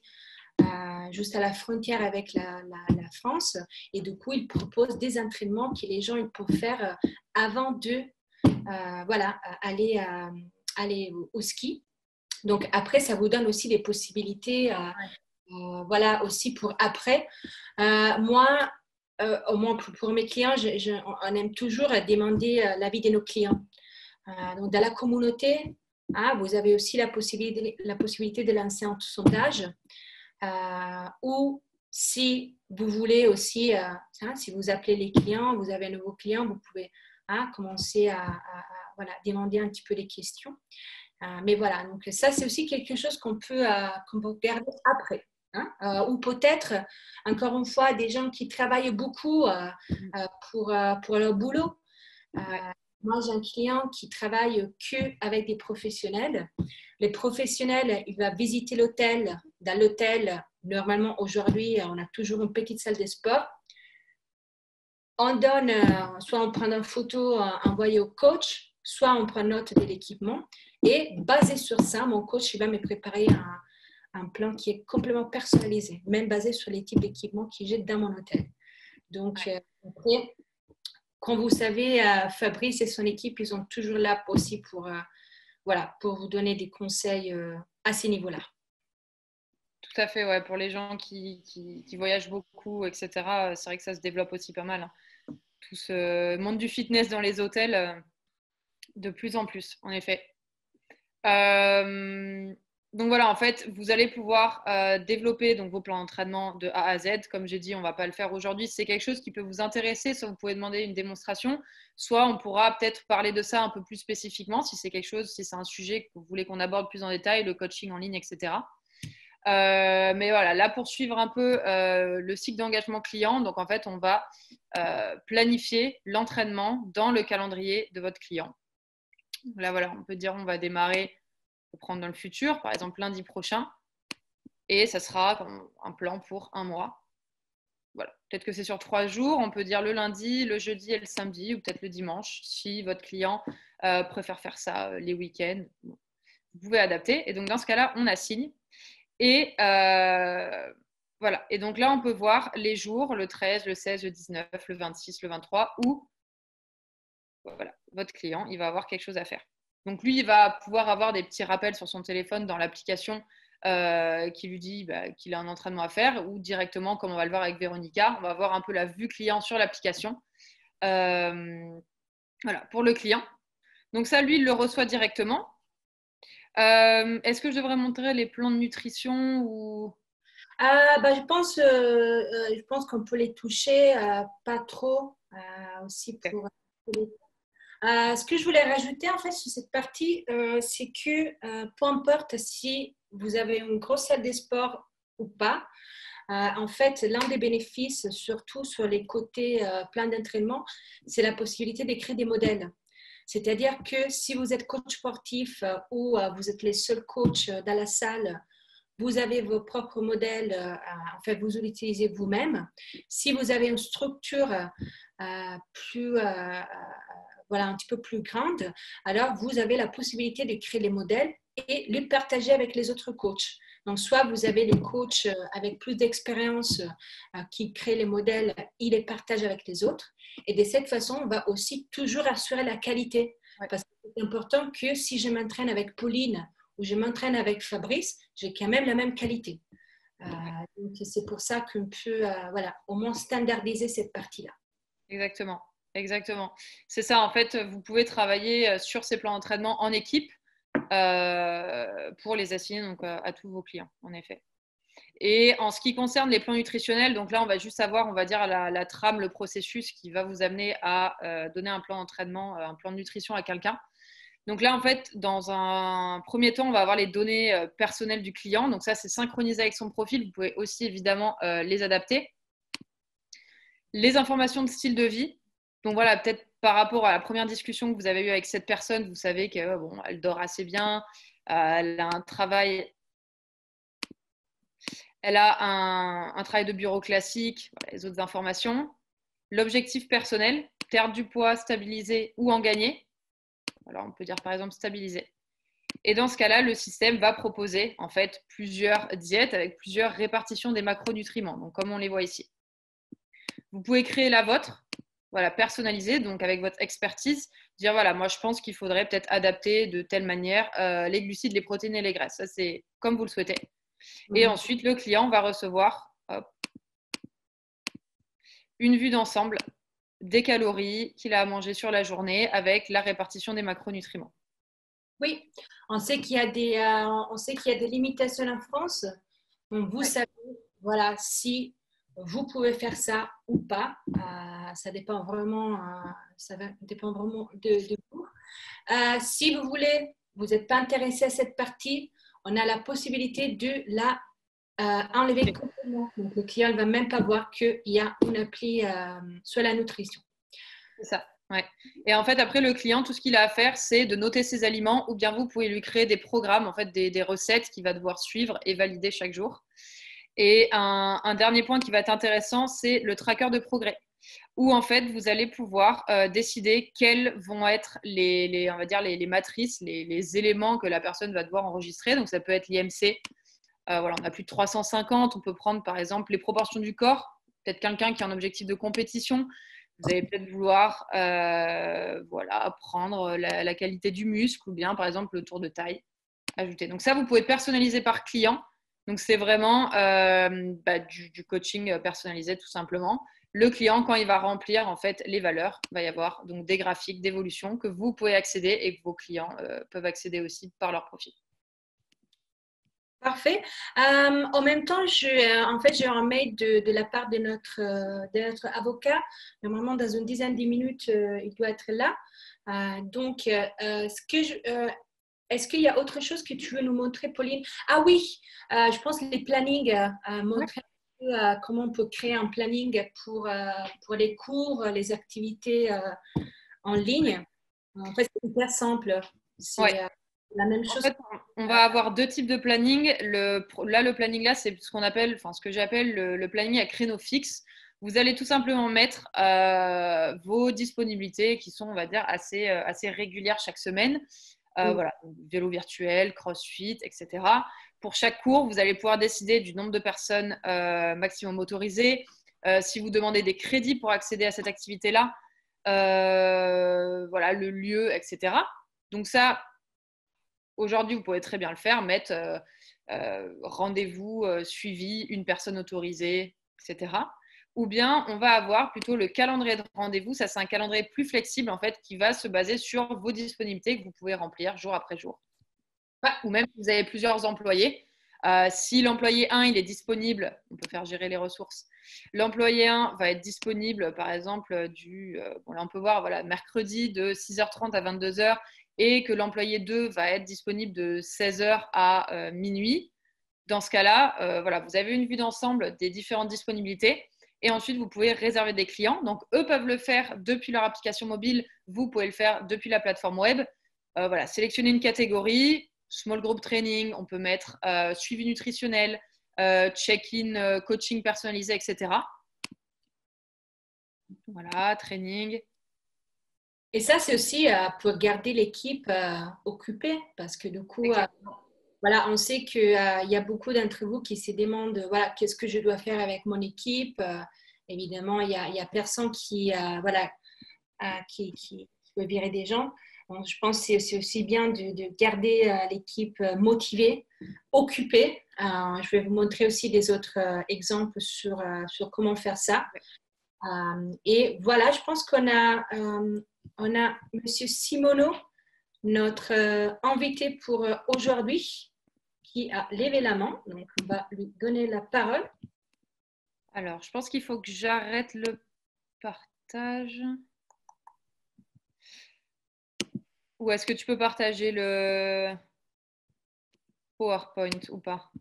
juste à la frontière avec la France. Et du coup, ils proposent des entraînements que les gens ils peuvent faire avant de aller au ski. Donc après, ça vous donne aussi des possibilités, voilà, aussi pour après. Moi, au moins pour mes clients, on aime toujours demander l'avis de nos clients. Donc dans la communauté, vous avez aussi la possibilité de lancer un sondage ou si vous voulez aussi, si vous appelez les clients, vous avez un nouveau client, vous pouvez commencer à demander un petit peu les questions. Mais voilà, donc ça, c'est aussi quelque chose qu'on peut garder après. Ou peut-être, encore une fois, des gens qui travaillent beaucoup pour leur boulot. Moi, j'ai un client qui travaille que avec des professionnels. Les professionnels, il va visiter l'hôtel. Dans l'hôtel, normalement, aujourd'hui, on a toujours une petite salle de sport. On donne, soit on prend une photo envoyée au coach, soit on prend note de l'équipement. Et basé sur ça, mon coach il va me préparer un plan qui est complètement personnalisé, même basé sur les types d'équipements qu'il j'ai dans mon hôtel. Donc, après, comme vous savez, Fabrice et son équipe, ils sont toujours là aussi pour vous donner des conseils à ces niveaux-là. Tout à fait, ouais. Pour les gens qui voyagent beaucoup, etc., c'est vrai que ça se développe aussi pas mal. Tout ce monde du fitness dans les hôtels, de plus en plus, en effet. Donc voilà, en fait, vous allez pouvoir développer donc, vos plans d'entraînement de A à Z. Comme j'ai dit, on ne va pas le faire aujourd'hui. Si c'est quelque chose qui peut vous intéresser, soit vous pouvez demander une démonstration, soit on pourra peut-être parler de ça un peu plus spécifiquement, si c'est quelque chose, si c'est un sujet que vous voulez qu'on aborde plus en détail, le coaching en ligne, etc. Mais voilà, là pour suivre un peu le cycle d'engagement client, donc en fait on va planifier l'entraînement dans le calendrier de votre client. Là voilà, on peut dire on va démarrer, on peut prendre dans le futur, par exemple lundi prochain, et ça sera un plan pour un mois. Voilà, peut-être que c'est sur 3 jours, on peut dire le lundi, le jeudi et le samedi, ou peut-être le dimanche, si votre client préfère faire ça les week-ends. Bon, vous pouvez adapter, et donc dans ce cas-là, on assigne. Et voilà. Et donc là, on peut voir les jours, le 13, le 16, le 19, le 26, le 23, où voilà, votre client, il va avoir quelque chose à faire. Donc lui, il va pouvoir avoir des petits rappels sur son téléphone dans l'application qui lui dit qu'il a un entraînement à faire, ou directement, comme on va le voir avec Véronica, on va voir un peu la vue client sur l'application. Voilà, pour le client. Donc ça, lui, il le reçoit directement. Est-ce que je devrais montrer les plans de nutrition ou... Je pense qu'on peut les toucher, pas trop, aussi pour ce que je voulais rajouter en fait sur cette partie, c'est que peu importe si vous avez une grosse salle de sport ou pas, en fait, l'un des bénéfices, surtout sur les côtés plein d'entraînement, c'est la possibilité d'écrire des modèles. C'est-à-dire que si vous êtes coach sportif ou vous êtes les seuls coachs dans la salle, vous avez vos propres modèles, en fait, vous les utilisez vous-même. Si vous avez une structure plus, un petit peu plus grande, alors vous avez la possibilité de créer les modèles et les partager avec les autres coachs. Donc, soit vous avez les coachs avec plus d'expérience qui créent les modèles, ils les partagent avec les autres. Et de cette façon, on va aussi toujours assurer la qualité. Ouais. Parce que c'est important que si je m'entraîne avec Pauline ou je m'entraîne avec Fabrice, j'ai quand même la même qualité. Donc, c'est pour ça qu'on peut au moins standardiser cette partie-là. Exactement, exactement. C'est ça, en fait, vous pouvez travailler sur ces plans d'entraînement en équipe pour les assigner donc, à tous vos clients, en effet. Et en ce qui concerne les plans nutritionnels, donc là, on va juste avoir, on va dire, la trame, le processus qui va vous amener à donner un plan d'entraînement, un plan de nutrition à quelqu'un. Donc là, en fait, dans un premier temps, on va avoir les données personnelles du client. Donc ça, c'est synchronisé avec son profil. Vous pouvez aussi, évidemment, les adapter. Les informations de style de vie. Donc voilà, peut-être par rapport à la première discussion que vous avez eue avec cette personne, vous savez qu'elle elle dort assez bien, elle a un travail... Elle a un travail de bureau classique, voilà, les autres informations. L'objectif personnel, perdre du poids, stabiliser ou en gagner. Alors, on peut dire par exemple stabiliser. Et dans ce cas-là, le système va proposer en fait plusieurs diètes avec plusieurs répartitions des macronutriments, donc comme on les voit ici. Vous pouvez créer la vôtre, voilà, personnalisée, donc avec votre expertise, dire voilà, moi je pense qu'il faudrait peut-être adapter de telle manière les glucides, les protéines et les graisses. Ça, c'est comme vous le souhaitez. Et ensuite, le client va recevoir une vue d'ensemble des calories qu'il a à manger sur la journée avec la répartition des macronutriments. Oui, on sait qu'il y a des limitations en France. Donc, vous savez, voilà, si vous pouvez faire ça ou pas. Ça dépend vraiment, dépend vraiment de vous. Si vous voulez, vous n'êtes pas intéressé à cette partie, on a la possibilité de la enlever complètement. Donc, le client ne va même pas voir qu'il y a une appli sur la nutrition. C'est ça. Ouais. Et en fait, après, le client, tout ce qu'il a à faire, c'est de noter ses aliments ou bien vous pouvez lui créer des programmes, en fait, des recettes qu'il va devoir suivre et valider chaque jour. Et un dernier point qui va être intéressant, c'est le tracker de progrès, où en fait, vous allez pouvoir décider quelles vont être on va dire les matrices, les éléments que la personne va devoir enregistrer. Donc, ça peut être l'IMC. Voilà, on a plus de 350. On peut prendre, par exemple, les proportions du corps. Peut-être quelqu'un qui a un objectif de compétition. Vous allez peut-être vouloir voilà, prendre la qualité du muscle ou bien, par exemple, le tour de taille ajouté. Donc ça, vous pouvez personnaliser par client. Donc c'est vraiment du coaching personnalisé tout simplement. Le client, quand il va remplir en fait les valeurs, il va y avoir donc des graphiques d'évolution que vous pouvez accéder et que vos clients peuvent accéder aussi par leur profil. Parfait. En même temps, j'ai un mail de la part de notre avocat. Normalement, dans une dizaine de minutes, il doit être là. Est-ce qu'il y a autre chose que tu veux nous montrer, Pauline? Ah oui, je pense que les plannings, montrer comment on peut créer un planning pour les cours, les activités en ligne. En fait, c'est hyper simple. C'est la même chose. En fait, on va avoir deux types de planning. Le planning là, c'est ce qu'on appelle, enfin ce que j'appelle le planning à créneau fixe. Vous allez tout simplement mettre vos disponibilités qui sont, on va dire, assez régulières chaque semaine. Voilà, vélo virtuel, crossfit, etc. Pour chaque cours, vous allez pouvoir décider du nombre de personnes maximum autorisées. Si vous demandez des crédits pour accéder à cette activité-là, voilà, le lieu, etc. Donc ça, aujourd'hui, vous pouvez très bien le faire, mettre rendez-vous suivi, une personne autorisée, etc. Ou bien, on va avoir plutôt le calendrier de rendez-vous. Ça, c'est un calendrier plus flexible, en fait, qui va se baser sur vos disponibilités que vous pouvez remplir jour après jour. Ou même si vous avez plusieurs employés. Si l'employé 1, il est disponible, on peut faire gérer les ressources. L'employé 1 va être disponible, par exemple, là, on peut voir voilà, mercredi de 6h30 à 22h et que l'employé 2 va être disponible de 16h à minuit. Dans ce cas-là, voilà, vous avez une vue d'ensemble des différentes disponibilités. Et ensuite, vous pouvez réserver des clients. Donc, eux peuvent le faire depuis leur application mobile. Vous pouvez le faire depuis la plateforme web. Voilà, sélectionner une catégorie, small group training, on peut mettre suivi nutritionnel, check-in, coaching personnalisé, etc. Voilà, training. Et ça, c'est aussi pour garder l'équipe occupée parce que du coup, voilà, on sait qu'il y a beaucoup d'entre vous qui se demandent voilà, qu'est-ce que je dois faire avec mon équipe. Évidemment, il y a personne qui veut virer des gens. Donc, je pense que c'est aussi bien de garder l'équipe motivée, occupée. Je vais vous montrer aussi des autres exemples sur comment faire ça. Et voilà, je pense qu'on a Monsieur Simoneau, notre invité pour aujourd'hui, qui a levé la main. Donc, on va lui donner la parole. Alors, je pense qu'il faut que j'arrête le partage. Ou est-ce que tu peux partager le PowerPoint ou pas?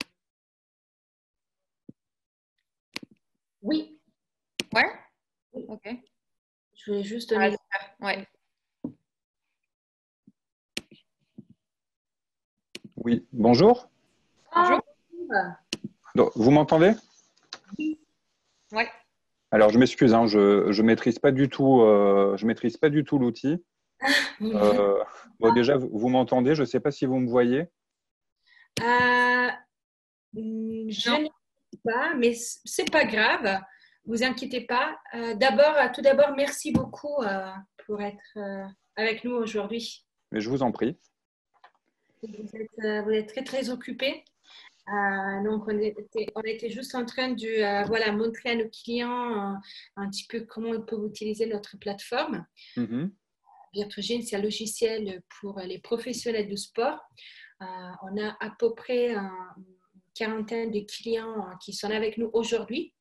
Oui. Ouais. Ok. Je voulais juste donner. Ouais. Oui, bonjour. Bonjour. Donc, vous m'entendez? Oui. Ouais. Alors, je m'excuse, hein, je maîtrise pas du tout l'outil. Bon, déjà, vous m'entendez? Je ne sais pas si vous me voyez. Je Non. ne sais pas, mais c'est pas grave. Vous inquiétez pas. Tout d'abord, merci beaucoup pour être avec nous aujourd'hui. Mais je vous en prie. Vous êtes très très occupés. Donc, on était juste en train de voilà, montrer à nos clients un petit peu comment ils peuvent utiliser notre plateforme. Mhm. Virtogene, c'est un logiciel pour les professionnels du sport. On a à peu près une quarantaine de clients qui sont avec nous aujourd'hui.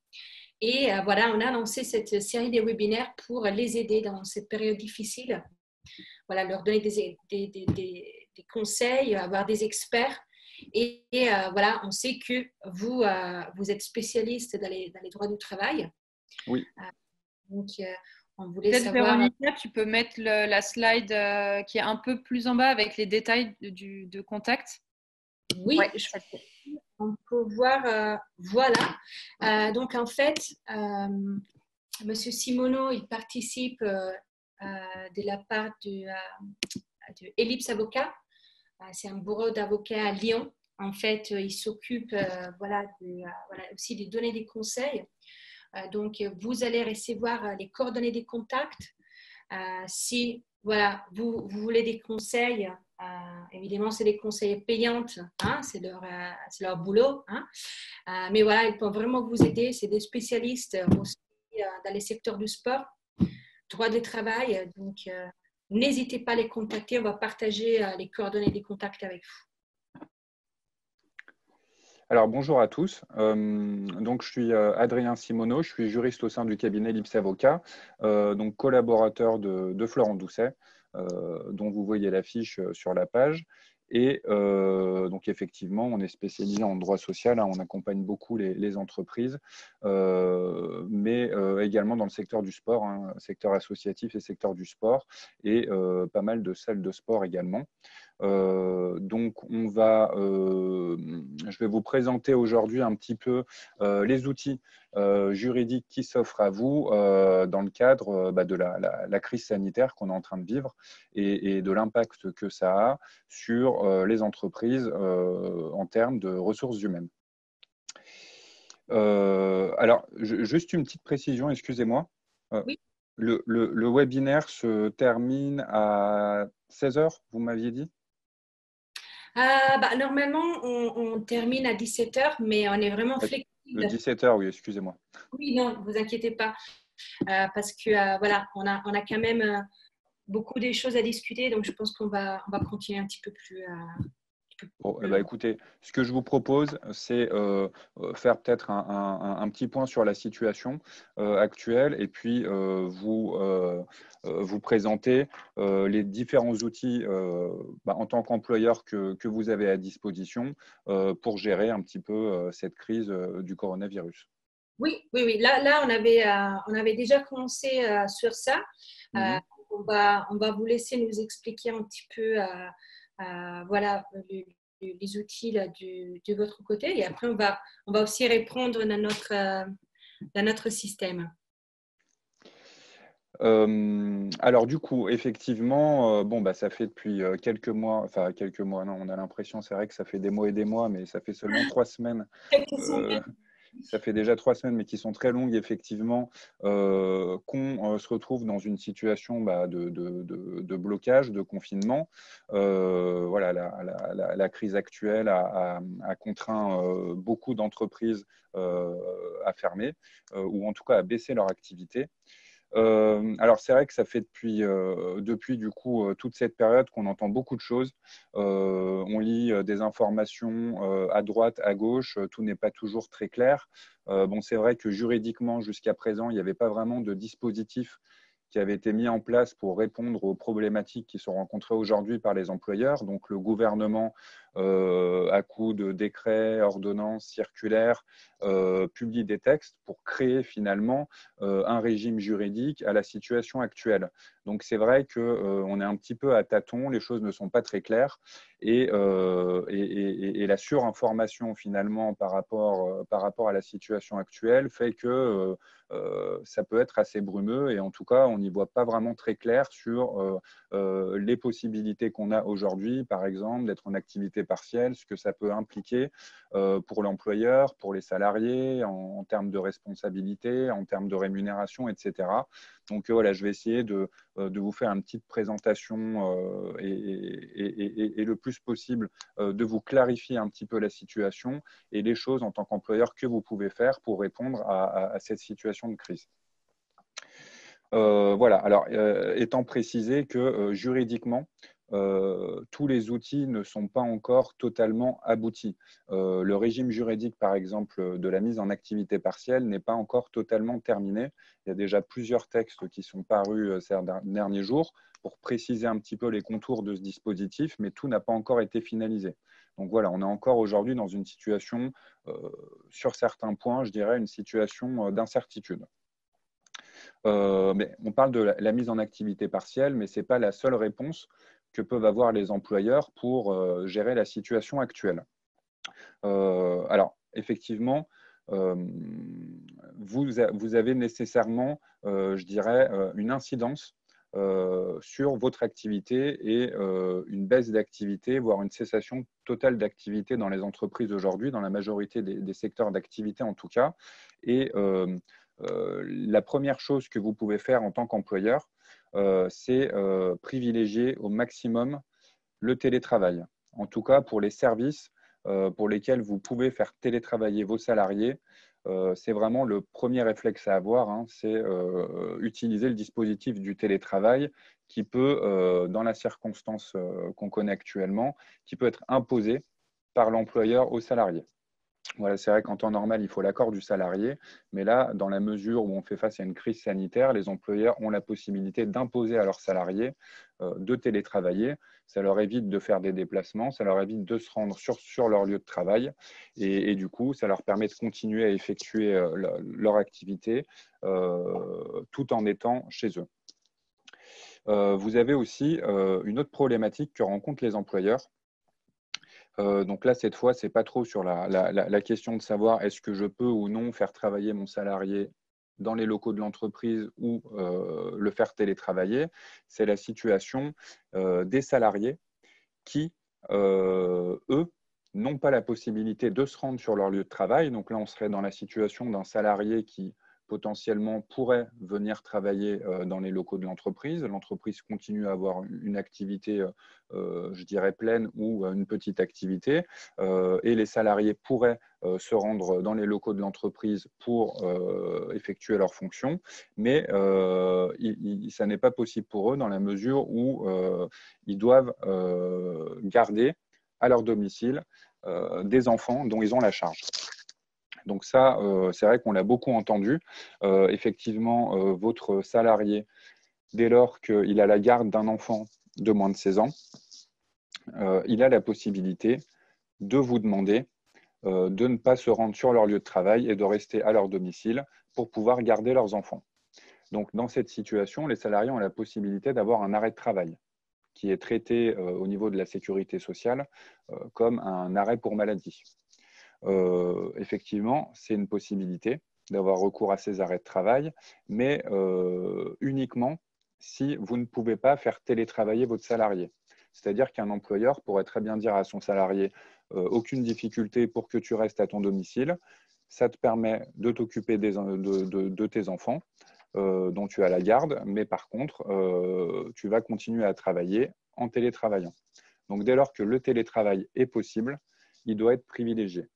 Et voilà, on a lancé cette série de webinaires pour les aider dans cette période difficile. Voilà, leur donner des conseils, avoir des experts. Et voilà, on sait que vous êtes spécialiste dans les droits du travail. Oui. Donc, on voulait Peut-être savoir. Véronica, tu peux mettre la slide qui est un peu plus en bas avec les détails de contact. Oui, Ouais. on peut voir. Voilà. Donc, en fait, Monsieur Simoneau, il participe de la part de Ellipse Avocat. C'est un bureau d'avocats à Lyon. En fait, il s'occupe voilà, aussi de donner des conseils. Donc, vous allez recevoir les coordonnées des contacts. Si voilà, vous voulez des conseils, évidemment, c'est des conseils payantes, hein, c'est leur boulot. Hein. Mais voilà, ils peuvent vraiment vous aider. C'est des spécialistes aussi dans les secteurs du sport, droit du travail. Donc, n'hésitez pas à les contacter. On va partager les coordonnées des contacts avec vous. Alors, bonjour à tous. Donc, je suis Adrien Simoneau, je suis juriste au sein du cabinet Ellipse Avocat, donc collaborateur de Florent Doucet, dont vous voyez l'affiche sur la page. Et donc, effectivement, on est spécialisé en droit social, hein, on accompagne beaucoup les entreprises, mais également dans le secteur du sport, hein, secteur associatif et secteur du sport, et pas mal de salles de sport également. Donc, je vais vous présenter aujourd'hui un petit peu les outils juridiques qui s'offrent à vous dans le cadre de la crise sanitaire qu'on est en train de vivre et de l'impact que ça a sur les entreprises en termes de ressources humaines. Alors, juste une petite précision, excusez-moi. Oui. Le webinaire se termine à 16 h, vous m'aviez dit? Normalement, on termine à 17h, mais on est vraiment flexible. Le 17 h, oui, excusez-moi. Oui, non, ne vous inquiétez pas, parce que voilà, on a quand même beaucoup de choses à discuter, donc je pense qu'on va continuer un petit peu plus. Bon, eh ben, écoutez, ce que je vous propose, c'est faire peut-être un petit point sur la situation actuelle et puis vous présenter les différents outils en tant qu'employeur que vous avez à disposition pour gérer un petit peu cette crise du coronavirus. Oui. Là, on avait déjà commencé sur ça. Mhm. On va vous laisser nous expliquer un petit peu voilà, les outils là, de votre côté. Et après, on va aussi répondre dans notre système. Alors du coup, effectivement, ça fait depuis quelques mois, non, on a l'impression, c'est vrai que ça fait des mois et des mois, mais ça fait seulement 3 semaines. Ça fait déjà 3 semaines, mais qui sont très longues, effectivement, qu'on se retrouve dans une situation de blocage, de confinement. Voilà, la crise actuelle a contraint beaucoup d'entreprises à fermer, ou en tout cas à baisser leur activité. Alors c'est vrai que ça fait depuis du coup toute cette période qu'on entend beaucoup de choses. On lit des informations à droite, à gauche, tout n'est pas toujours très clair. Bon, c'est vrai que juridiquement jusqu'à présent, il n'y avait pas vraiment de dispositif qui avait été mis en place pour répondre aux problématiques qui sont rencontrées aujourd'hui par les employeurs. Donc le gouvernement à coup de décrets, ordonnances, circulaires, publie des textes pour créer finalement un régime juridique à la situation actuelle. Donc c'est vrai qu'on est un petit peu à tâtons, les choses ne sont pas très claires et la surinformation finalement par rapport à la situation actuelle fait que ça peut être assez brumeux et en tout cas on n'y voit pas vraiment très clair sur les possibilités qu'on a aujourd'hui, par exemple d'être en activité partielle, ce que ça peut impliquer pour l'employeur, pour les salariés, en termes de responsabilité, en termes de rémunération, etc. Donc voilà, je vais essayer de vous faire une petite présentation et le plus possible de vous clarifier un petit peu la situation et les choses en tant qu'employeur que vous pouvez faire pour répondre à cette situation de crise. Voilà, alors étant précisé que juridiquement, tous les outils ne sont pas encore totalement aboutis. Le régime juridique, par exemple, de la mise en activité partielle n'est pas encore totalement terminé. Il y a déjà plusieurs textes qui sont parus ces derniers jours pour préciser un petit peu les contours de ce dispositif, mais tout n'a pas encore été finalisé. Donc voilà, on est encore aujourd'hui dans une situation, sur certains points, je dirais, une situation d'incertitude. Mais on parle de la mise en activité partielle, mais ce n'est pas la seule réponse que peuvent avoir les employeurs pour gérer la situation actuelle. Alors, effectivement, vous avez nécessairement, je dirais, une incidence sur votre activité et une baisse d'activité, voire une cessation totale d'activité dans les entreprises aujourd'hui, dans la majorité des secteurs d'activité en tout cas. Et la première chose que vous pouvez faire en tant qu'employeur, c'est privilégier au maximum le télétravail. En tout cas, pour les services pour lesquels vous pouvez faire télétravailler vos salariés, c'est vraiment le premier réflexe à avoir, hein, c'est utiliser le dispositif du télétravail qui peut, dans la circonstance qu'on connaît actuellement, qui peut être imposé par l'employeur aux salariés. Voilà, c'est vrai qu'en temps normal, il faut l'accord du salarié, mais là, dans la mesure où on fait face à une crise sanitaire, les employeurs ont la possibilité d'imposer à leurs salariés de télétravailler. Ça leur évite de faire des déplacements, ça leur évite de se rendre sur leur lieu de travail et du coup, ça leur permet de continuer à effectuer leur activité tout en étant chez eux. Vous avez aussi une autre problématique que rencontrent les employeurs. Donc là, cette fois, ce n'est pas trop sur la question de savoir est-ce que je peux ou non faire travailler mon salarié dans les locaux de l'entreprise ou le faire télétravailler. C'est la situation des salariés qui, eux, n'ont pas la possibilité de se rendre sur leur lieu de travail. Donc là, on serait dans la situation d'un salarié qui potentiellement pourrait venir travailler dans les locaux de l'entreprise. L'entreprise continue à avoir une activité, je dirais, pleine ou une petite activité. Et les salariés pourraient se rendre dans les locaux de l'entreprise pour effectuer leurs fonctions. Mais ça n'est pas possible pour eux dans la mesure où ils doivent garder à leur domicile des enfants dont ils ont la charge. Donc ça, c'est vrai qu'on l'a beaucoup entendu. Effectivement, votre salarié, dès lors qu'il a la garde d'un enfant de moins de 16 ans, il a la possibilité de vous demander de ne pas se rendre sur leur lieu de travail et de rester à leur domicile pour pouvoir garder leurs enfants. Donc dans cette situation, les salariés ont la possibilité d'avoir un arrêt de travail qui est traité au niveau de la sécurité sociale comme un arrêt pour maladie. Effectivement, c'est une possibilité d'avoir recours à ces arrêts de travail, mais uniquement si vous ne pouvez pas faire télétravailler votre salarié. C'est-à-dire qu'un employeur pourrait très bien dire à son salarié aucune difficulté pour que tu restes à ton domicile, ça te permet de t'occuper de tes enfants dont tu as la garde, mais par contre, tu vas continuer à travailler en télétravaillant. Donc dès lors que le télétravail est possible, il doit être privilégié.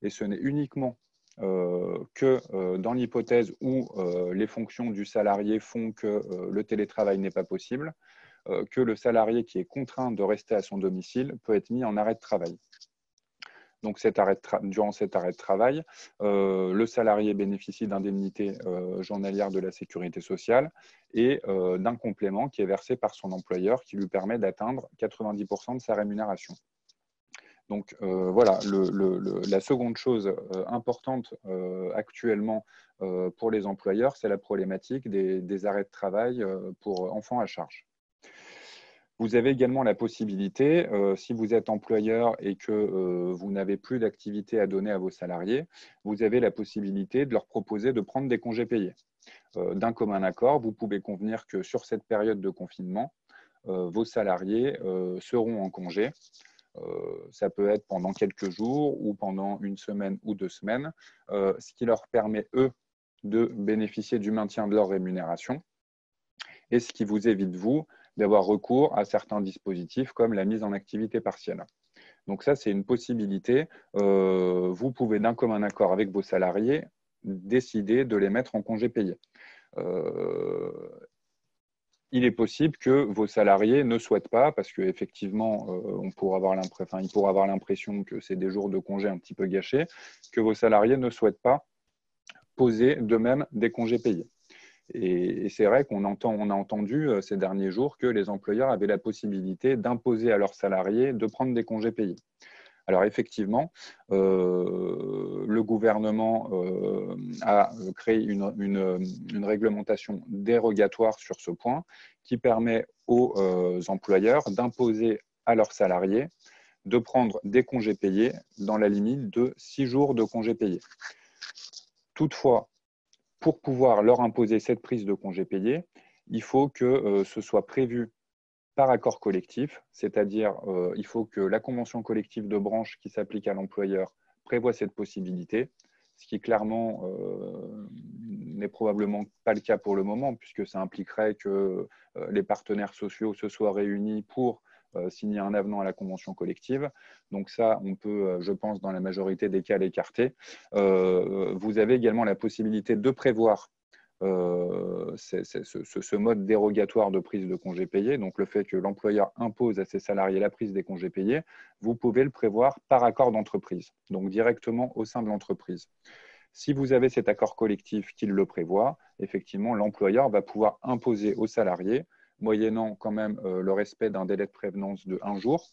Et ce n'est uniquement que dans l'hypothèse où les fonctions du salarié font que le télétravail n'est pas possible, que le salarié qui est contraint de rester à son domicile peut être mis en arrêt de travail. Donc durant cet arrêt de travail, le salarié bénéficie d'indemnités journalières de la sécurité sociale et d'un complément qui est versé par son employeur qui lui permet d'atteindre 90% de sa rémunération. Donc voilà, la seconde chose importante actuellement pour les employeurs, c'est la problématique des arrêts de travail pour enfants à charge. Vous avez également la possibilité, si vous êtes employeur et que vous n'avez plus d'activité à donner à vos salariés, vous avez la possibilité de leur proposer de prendre des congés payés. D'un commun accord, vous pouvez convenir que sur cette période de confinement, vos salariés seront en congé. Ça peut être pendant quelques jours ou pendant une semaine ou 2 semaines, ce qui leur permet, eux, de bénéficier du maintien de leur rémunération et ce qui vous évite, vous, d'avoir recours à certains dispositifs comme la mise en activité partielle. Donc ça, c'est une possibilité. Vous pouvez, d'un commun accord avec vos salariés, décider de les mettre en congé payé. Il est possible que vos salariés ne souhaitent pas, parce qu'effectivement, il pourra avoir l'impression que c'est des jours de congé un petit peu gâchés, que vos salariés ne souhaitent pas poser d'eux-mêmes des congés payés. Et c'est vrai qu'on a entendu ces derniers jours que les employeurs avaient la possibilité d'imposer à leurs salariés de prendre des congés payés. Alors effectivement, le gouvernement a créé une réglementation dérogatoire sur ce point qui permet aux employeurs d'imposer à leurs salariés de prendre des congés payés dans la limite de 6 jours de congés payés. Toutefois, pour pouvoir leur imposer cette prise de congés payés, il faut que ce soit prévu par accord collectif, c'est-à-dire il faut que la convention collective de branche qui s'applique à l'employeur prévoie cette possibilité, ce qui clairement n'est probablement pas le cas pour le moment, puisque ça impliquerait que les partenaires sociaux se soient réunis pour signer un avenant à la convention collective. Donc ça, on peut, je pense, dans la majorité des cas, l'écarter. Vous avez également la possibilité de prévoir ce mode dérogatoire de prise de congés payés, donc le fait que l'employeur impose à ses salariés la prise des congés payés, vous pouvez le prévoir par accord d'entreprise, donc directement au sein de l'entreprise. Si vous avez cet accord collectif qui le prévoit, effectivement, l'employeur va pouvoir imposer aux salariés, moyennant quand même le respect d'un délai de prévenance de 1 jour,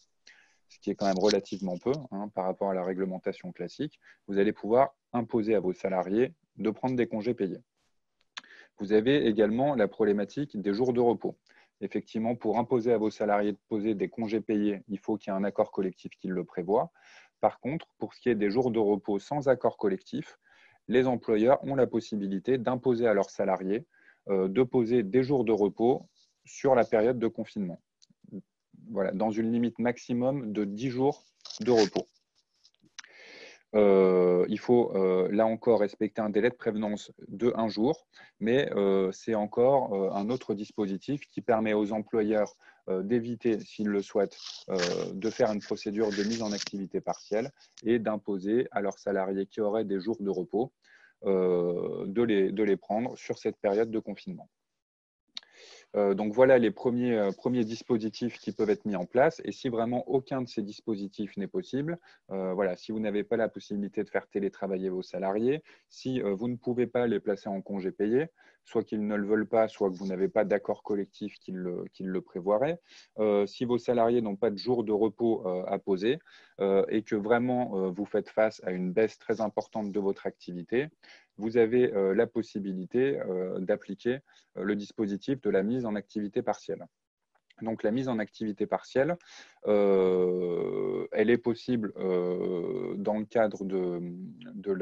ce qui est quand même relativement peu par rapport à la réglementation classique, vous allez pouvoir imposer à vos salariés de prendre des congés payés. Vous avez également la problématique des jours de repos. Effectivement, pour imposer à vos salariés de poser des congés payés, il faut qu'il y ait un accord collectif qui le prévoit. Par contre, pour ce qui est des jours de repos sans accord collectif, les employeurs ont la possibilité d'imposer à leurs salariés de poser des jours de repos sur la période de confinement. Voilà, dans une limite maximum de 10 jours de repos. Il faut, là encore, respecter un délai de prévenance de 1 jour, mais c'est encore un autre dispositif qui permet aux employeurs d'éviter, s'ils le souhaitent, de faire une procédure de mise en activité partielle et d'imposer à leurs salariés qui auraient des jours de repos de les prendre sur cette période de confinement. Donc voilà les premiers dispositifs qui peuvent être mis en place. Et si vraiment aucun de ces dispositifs n'est possible, voilà, si vous n'avez pas la possibilité de faire télétravailler vos salariés, si vous ne pouvez pas les placer en congé payé, soit qu'ils ne le veulent pas, soit que vous n'avez pas d'accord collectif qui le prévoirait, si vos salariés n'ont pas de jours de repos à poser et que vraiment vous faites face à une baisse très importante de votre activité, vous avez la possibilité d'appliquer le dispositif de la mise en activité partielle. Donc, la mise en activité partielle, elle est possible dans le cadre de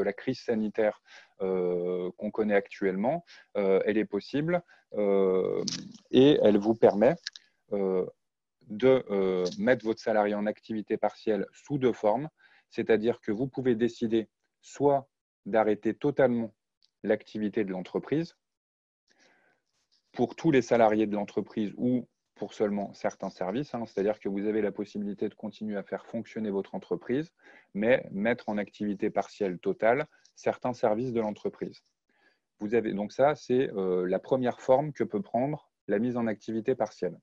la crise sanitaire qu'on connaît actuellement. Elle est possible et elle vous permet de mettre votre salarié en activité partielle sous 2 formes, c'est-à-dire que vous pouvez décider soit d'arrêter totalement l'activité de l'entreprise pour tous les salariés de l'entreprise ou pour seulement certains services, c'est-à-dire que vous avez la possibilité de continuer à faire fonctionner votre entreprise, mais mettre en activité partielle totale certains services de l'entreprise. Donc ça, c'est la première forme que peut prendre la mise en activité partielle.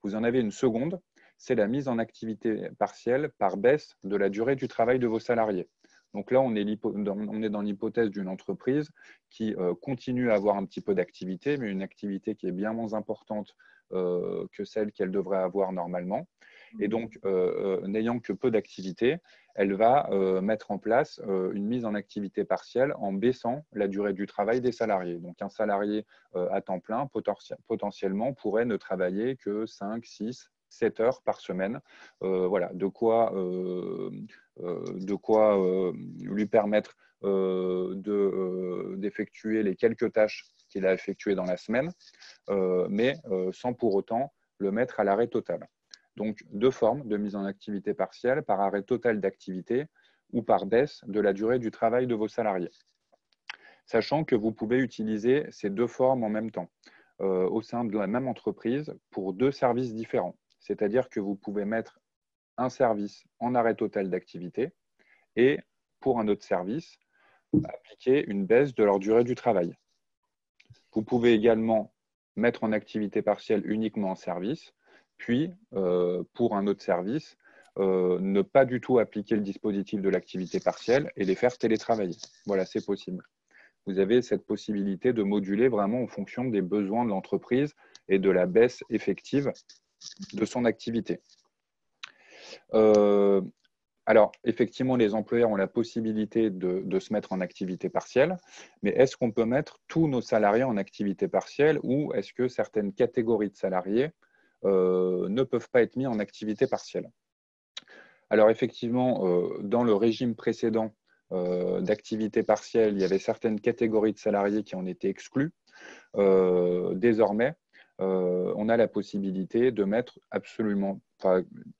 Vous en avez une seconde, c'est la mise en activité partielle par baisse de la durée du travail de vos salariés. Donc là, on est dans l'hypothèse d'une entreprise qui continue à avoir un petit peu d'activité, mais une activité qui est bien moins importante que celle qu'elle devrait avoir normalement. Et donc, n'ayant que peu d'activité, elle va mettre en place une mise en activité partielle en baissant la durée du travail des salariés. Donc, un salarié à temps plein, potentiellement, pourrait ne travailler que 5, 6, 7 heures par semaine. Voilà, de quoi lui permettre d'effectuer les quelques tâches qu'il a effectuées dans la semaine, mais sans pour autant le mettre à l'arrêt total. Donc, deux formes de mise en activité partielle, par arrêt total d'activité ou par baisse de la durée du travail de vos salariés. Sachant que vous pouvez utiliser ces deux formes en même temps au sein de la même entreprise pour deux services différents. C'est-à-dire que vous pouvez mettre un service en arrêt total d'activité et pour un autre service, appliquer une baisse de leur durée du travail. Vous pouvez également mettre en activité partielle uniquement un service, puis pour un autre service, ne pas du tout appliquer le dispositif de l'activité partielle et les faire télétravailler. Voilà, c'est possible. Vous avez cette possibilité de moduler vraiment en fonction des besoins de l'entreprise et de la baisse effective de son activité. Alors, effectivement, les employeurs ont la possibilité de se mettre en activité partielle, mais est-ce qu'on peut mettre tous nos salariés en activité partielle ou est-ce que certaines catégories de salariés ne peuvent pas être mis en activité partielle? Alors, effectivement, dans le régime précédent d'activité partielle, il y avait certaines catégories de salariés qui en étaient exclus. Désormais, on a la possibilité de mettre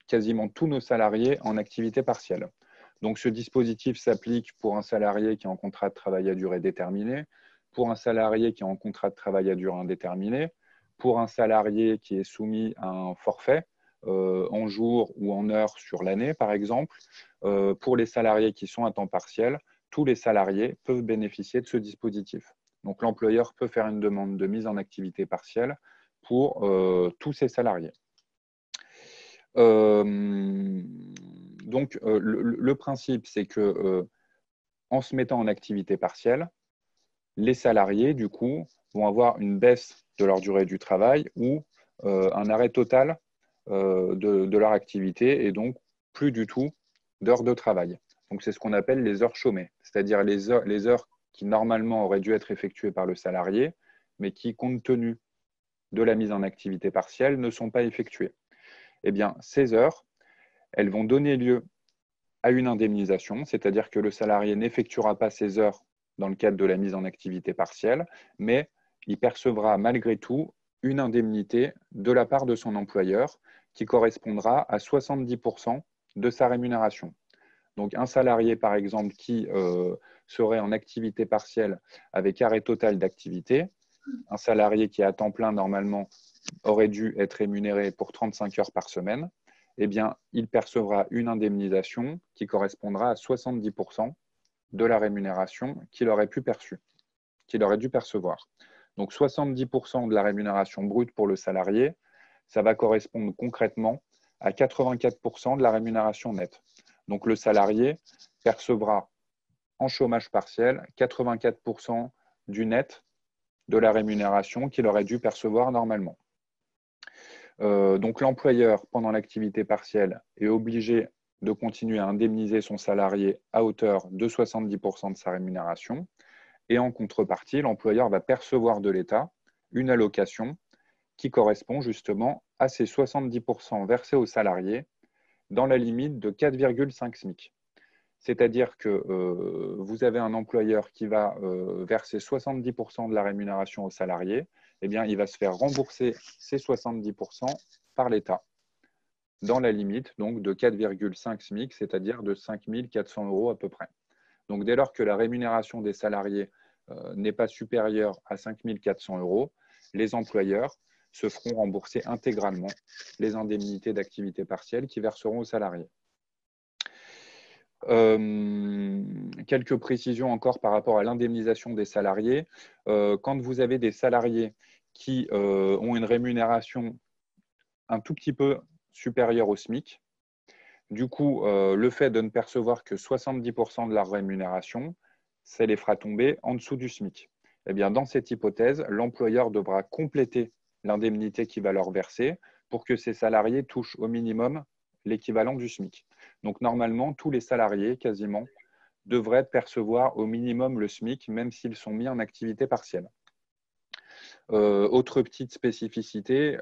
quasiment tous nos salariés en activité partielle. Donc, ce dispositif s'applique pour un salarié qui est en contrat de travail à durée déterminée, pour un salarié qui est en contrat de travail à durée indéterminée, pour un salarié qui est soumis à un forfait en jours ou en heures sur l'année, par exemple. Pour les salariés qui sont à temps partiel, tous les salariés peuvent bénéficier de ce dispositif. Donc, l'employeur peut faire une demande de mise en activité partielle pour tous ses salariés. Donc, le principe, c'est que en se mettant en activité partielle, les salariés, du coup, vont avoir une baisse de leur durée du travail ou un arrêt total de leur activité et donc plus du tout d'heures de travail. Donc, c'est ce qu'on appelle les heures chômées, c'est-à-dire les heures qui normalement auraient dû être effectuées par le salarié, mais qui, compte tenu de la mise en activité partielle, ne sont pas effectuées. Eh bien, ces heures, elles vont donner lieu à une indemnisation, c'est-à-dire que le salarié n'effectuera pas ces heures dans le cadre de la mise en activité partielle, mais il percevra malgré tout une indemnité de la part de son employeur qui correspondra à 70% de sa rémunération. Donc, un salarié, par exemple, qui serait en activité partielle avec arrêt total d'activité, un salarié qui est à temps plein, normalement, aurait dû être rémunéré pour 35 heures par semaine, eh bien, il percevra une indemnisation qui correspondra à 70% de la rémunération qu'il aurait dû percevoir. Donc, 70% de la rémunération brute pour le salarié, ça va correspondre concrètement à 84% de la rémunération nette. Donc, le salarié percevra en chômage partiel 84% du net de la rémunération qu'il aurait dû percevoir normalement. Donc, l'employeur, pendant l'activité partielle, est obligé de continuer à indemniser son salarié à hauteur de 70% de sa rémunération. Et en contrepartie, l'employeur va percevoir de l'État une allocation qui correspond justement à ces 70% versés aux salariés dans la limite de 4,5 SMIC. C'est-à-dire que vous avez un employeur qui va verser 70% de la rémunération aux salariés, eh bien, il va se faire rembourser ces 70% par l'État, dans la limite donc, de 4,5 SMIC, c'est-à-dire de 5 400 € à peu près. Donc, dès lors que la rémunération des salariés n'est pas supérieure à 5 400 €, les employeurs se feront rembourser intégralement les indemnités d'activité partielle qui verseront aux salariés. Quelques précisions encore par rapport à l'indemnisation des salariés. Quand vous avez des salariés qui ont une rémunération un tout petit peu supérieure au SMIC, du coup, le fait de ne percevoir que 70% de leur rémunération, ça les fera tomber en dessous du SMIC. Eh bien, dans cette hypothèse, l'employeur devra compléter l'indemnité qu'il va leur verser pour que ces salariés touchent au minimum l'équivalent du SMIC. Donc, normalement, tous les salariés, quasiment, devraient percevoir au minimum le SMIC, même s'ils sont mis en activité partielle. Autre petite spécificité,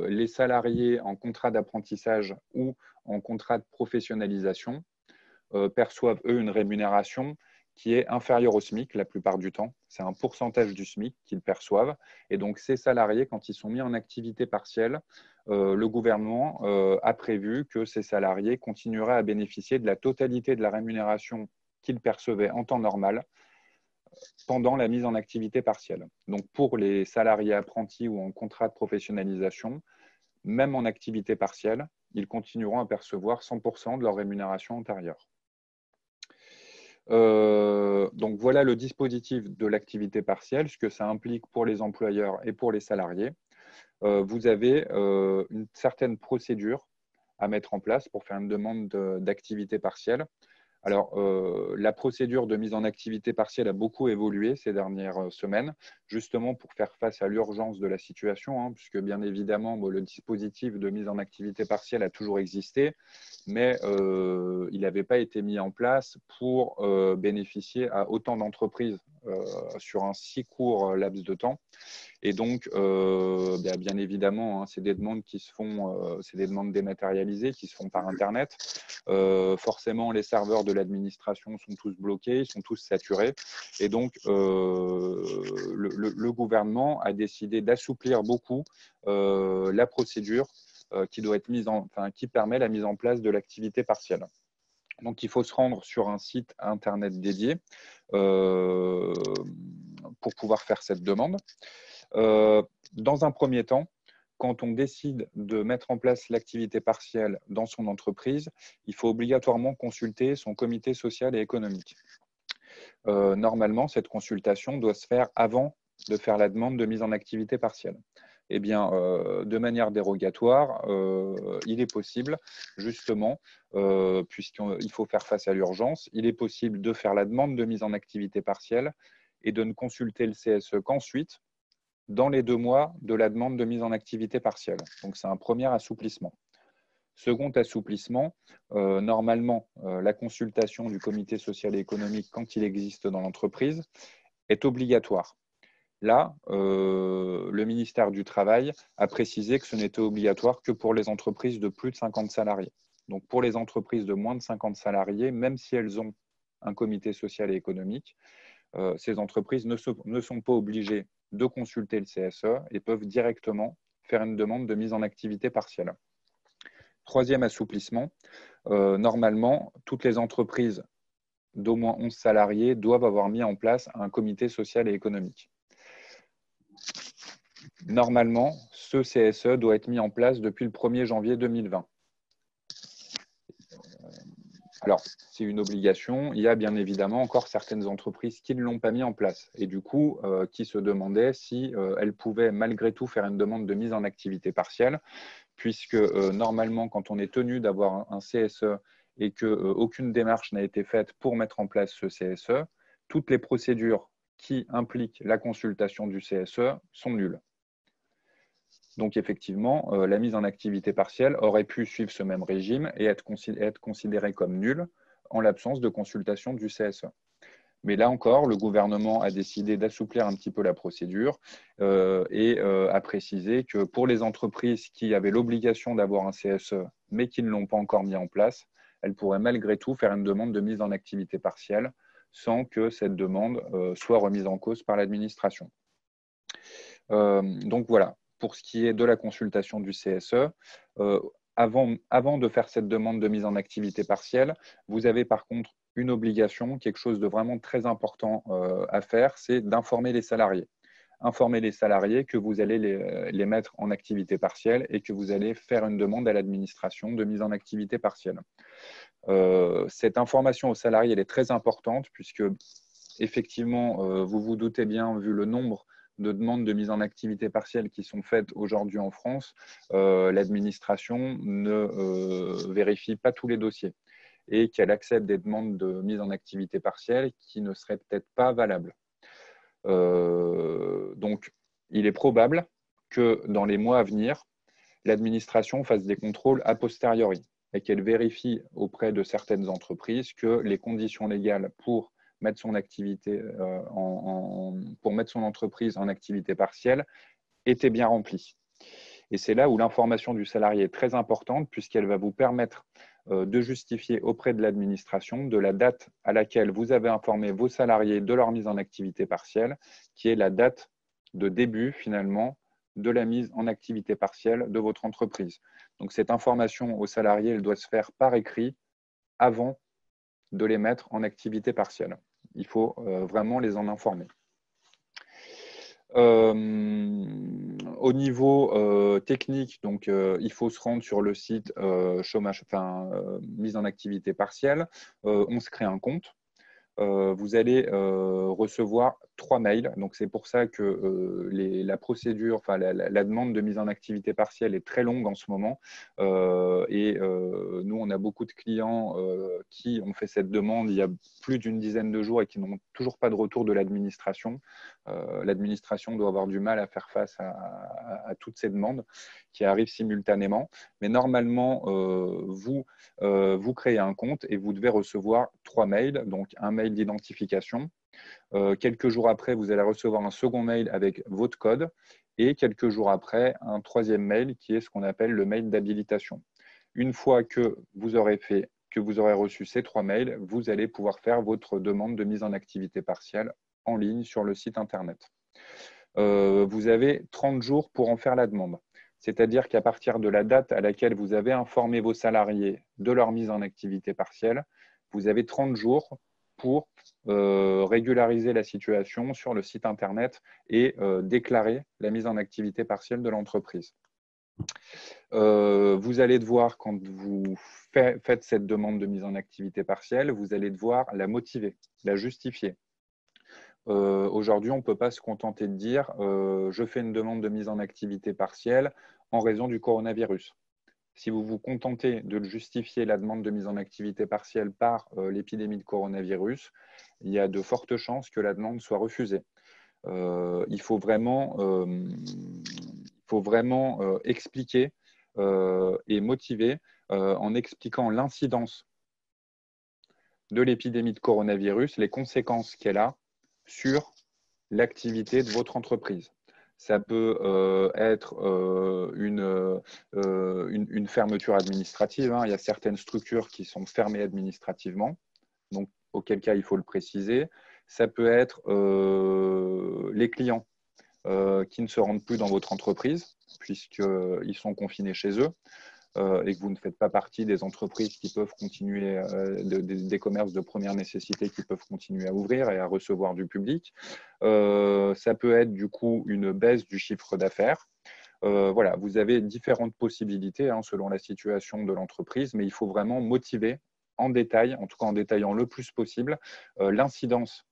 les salariés en contrat d'apprentissage ou en contrat de professionnalisation perçoivent, eux, une rémunération qui est inférieure au SMIC la plupart du temps. C'est un pourcentage du SMIC qu'ils perçoivent. Et donc, ces salariés, quand ils sont mis en activité partielle, le gouvernement a prévu que ces salariés continueraient à bénéficier de la totalité de la rémunération qu'ils percevaient en temps normal pendant la mise en activité partielle. Donc, pour les salariés apprentis ou en contrat de professionnalisation, même en activité partielle, ils continueront à percevoir 100% de leur rémunération antérieure. Donc, voilà le dispositif de l'activité partielle, ce que ça implique pour les employeurs et pour les salariés. Vous avez une certaine procédure à mettre en place pour faire une demande d'activité partielle. Alors, la procédure de mise en activité partielle a beaucoup évolué ces dernières semaines, justement pour faire face à l'urgence de la situation, puisque bien évidemment, le dispositif de mise en activité partielle a toujours existé, mais il n'avait pas été mis en place pour bénéficier à autant d'entreprises sur un si court laps de temps. Et donc, bien évidemment, c'est des demandes qui se font, c'est des demandes dématérialisées qui se font par Internet. Forcément, les serveurs de l'administration sont tous bloqués, ils sont tous saturés. Et donc, le gouvernement a décidé d'assouplir beaucoup la procédure qui doit être qui permet la mise en place de l'activité partielle. Donc, il faut se rendre sur un site Internet dédié pour pouvoir faire cette demande. Dans un premier temps, quand on décide de mettre en place l'activité partielle dans son entreprise, il faut obligatoirement consulter son comité social et économique. Normalement, cette consultation doit se faire avant de faire la demande de mise en activité partielle. Eh bien, de manière dérogatoire, il est possible, justement, puisqu'il faut faire face à l'urgence, il est possible de faire la demande de mise en activité partielle et de ne consulter le CSE qu'ensuite, dans les 2 mois de la demande de mise en activité partielle. Donc, c'est un premier assouplissement. Second assouplissement, normalement, la consultation du comité social et économique, quand il existe dans l'entreprise, est obligatoire. Là, le ministère du Travail a précisé que ce n'était obligatoire que pour les entreprises de plus de 50 salariés. Donc, pour les entreprises de moins de 50 salariés, même si elles ont un comité social et économique, ces entreprises ne sont pas obligées de consulter le CSE et peuvent directement faire une demande de mise en activité partielle. Troisième assouplissement, normalement, toutes les entreprises d'au moins 11 salariés doivent avoir mis en place un comité social et économique. Normalement, ce CSE doit être mis en place depuis le 1er janvier 2020. Alors, c'est une obligation. Il y a bien évidemment encore certaines entreprises qui ne l'ont pas mis en place et du coup, qui se demandaient si elles pouvaient malgré tout faire une demande de mise en activité partielle, puisque normalement, quand on est tenu d'avoir un CSE et qu'aucune démarche n'a été faite pour mettre en place ce CSE, toutes les procédures qui impliquent la consultation du CSE sont nulles. Donc, effectivement, la mise en activité partielle aurait pu suivre ce même régime et être considérée comme nulle en l'absence de consultation du CSE. Mais là encore, le gouvernement a décidé d'assouplir un petit peu la procédure et a précisé que pour les entreprises qui avaient l'obligation d'avoir un CSE mais qui ne l'ont pas encore mis en place, elles pourraient malgré tout faire une demande de mise en activité partielle sans que cette demande soit remise en cause par l'administration. Donc voilà. Pour ce qui est de la consultation du CSE, avant de faire cette demande de mise en activité partielle, vous avez par contre une obligation, quelque chose de vraiment très important à faire, c'est d'informer les salariés. Informer les salariés que vous allez les mettre en activité partielle et que vous allez faire une demande à l'administration de mise en activité partielle. Cette information aux salariés, elle est très importante puisque, effectivement, vous vous doutez bien, vu le nombre de demandes de mise en activité partielle qui sont faites aujourd'hui en France, l'administration ne vérifie pas tous les dossiers et qu'elle accepte des demandes de mise en activité partielle qui ne seraient peut-être pas valables. Donc, il est probable que dans les mois à venir, l'administration fasse des contrôles a posteriori. et qu'elle vérifie auprès de certaines entreprises que les conditions légales pour mettre son activité pour mettre son entreprise en activité partielle étaient bien remplies. Et c'est là où l'information du salarié est très importante puisqu'elle va vous permettre de justifier auprès de l'administration de la date à laquelle vous avez informé vos salariés de leur mise en activité partielle, qui est la date de début finalement de la mise en activité partielle de votre entreprise. Donc cette information aux salariés, elle doit se faire par écrit avant de les mettre en activité partielle. Il faut vraiment les en informer. Au niveau technique, donc, il faut se rendre sur le site chômage, mise en activité partielle. On se crée un compte. Vous allez recevoir 3 mails. Donc, c'est pour ça que la procédure, la demande de mise en activité partielle est très longue en ce moment. Nous, on a beaucoup de clients qui ont fait cette demande il y a plus d'une dizaine de jours et qui n'ont toujours pas de retour de l'administration. L'administration doit avoir du mal à faire face à toutes ces demandes qui arrivent simultanément. Mais normalement, vous créez un compte et vous devez recevoir 3 mails. Donc, un mail d'identification. Quelques jours après, vous allez recevoir un second mail avec votre code et quelques jours après, un troisième mail qui est ce qu'on appelle le mail d'habilitation. Une fois que vous aurez reçu ces 3 mails, vous allez pouvoir faire votre demande de mise en activité partielle en ligne sur le site Internet. Vous avez 30 jours pour en faire la demande. C'est-à-dire qu'à partir de la date à laquelle vous avez informé vos salariés de leur mise en activité partielle, vous avez 30 jours pour régulariser la situation sur le site Internet et déclarer la mise en activité partielle de l'entreprise. Vous allez devoir, quand vous faites cette demande de mise en activité partielle, vous allez devoir la motiver, la justifier. Aujourd'hui, on ne peut pas se contenter de dire je fais une demande de mise en activité partielle en raison du coronavirus. Si vous vous contentez de justifier la demande de mise en activité partielle par l'épidémie de coronavirus, il y a de fortes chances que la demande soit refusée. Il faut vraiment expliquer et motiver en expliquant l'incidence de l'épidémie de coronavirus, les conséquences qu'elle a sur l'activité de votre entreprise. Ça peut être une fermeture administrative. Il y a certaines structures qui sont fermées administrativement, donc auquel cas il faut le préciser. Ça peut être les clients qui ne se rendent plus dans votre entreprise puisqu'ils sont confinés chez eux. Et que vous ne faites pas partie des entreprises qui peuvent continuer, des commerces de première nécessité qui peuvent continuer à ouvrir et à recevoir du public. Ça peut être du coup une baisse du chiffre d'affaires. Voilà, vous avez différentes possibilités selon la situation de l'entreprise, mais il faut vraiment motiver en détail, en tout cas en détaillant le plus possible, l'incidence,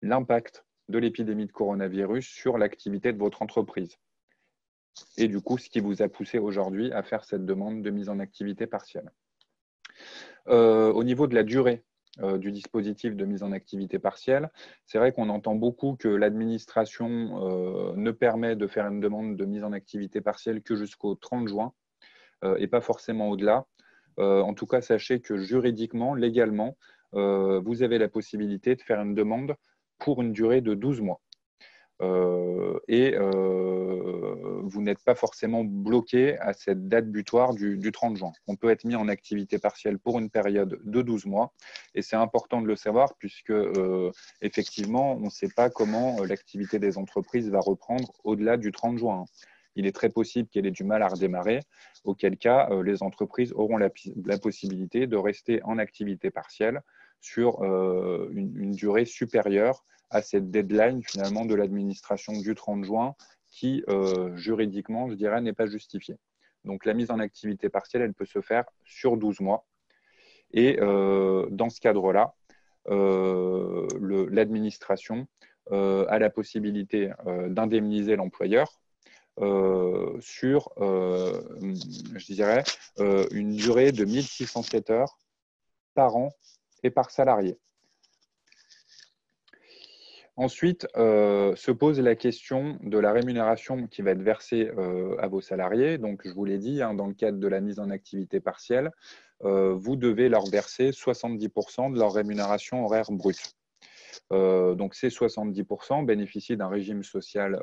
l'impact de l'épidémie de coronavirus sur l'activité de votre entreprise. Et du coup, ce qui vous a poussé aujourd'hui à faire cette demande de mise en activité partielle. Au niveau de la durée du dispositif de mise en activité partielle, c'est vrai qu'on entend beaucoup que l'administration ne permet de faire une demande de mise en activité partielle que jusqu'au 30 juin et pas forcément au-delà. En tout cas, sachez que juridiquement, légalement, vous avez la possibilité de faire une demande pour une durée de 12 mois. Vous n'êtes pas forcément bloqué à cette date butoir du 30 juin. On peut être mis en activité partielle pour une période de 12 mois et c'est important de le savoir puisque effectivement, on ne sait pas comment l'activité des entreprises va reprendre au-delà du 30 juin. Il est très possible qu'elle ait du mal à redémarrer, auquel cas les entreprises auront la possibilité de rester en activité partielle sur une durée supérieure à cette deadline finalement de l'administration du 30 juin qui, juridiquement, je dirais, n'est pas justifiée. Donc, la mise en activité partielle, elle peut se faire sur 12 mois. Et dans ce cadre-là, l'administration a la possibilité d'indemniser l'employeur sur, je dirais, une durée de 1607 heures par an et par salarié. Ensuite, se pose la question de la rémunération qui va être versée à vos salariés. Donc, je vous l'ai dit, hein, dans le cadre de la mise en activité partielle, vous devez leur verser 70% de leur rémunération horaire brute. Donc, ces 70% bénéficient d'un régime social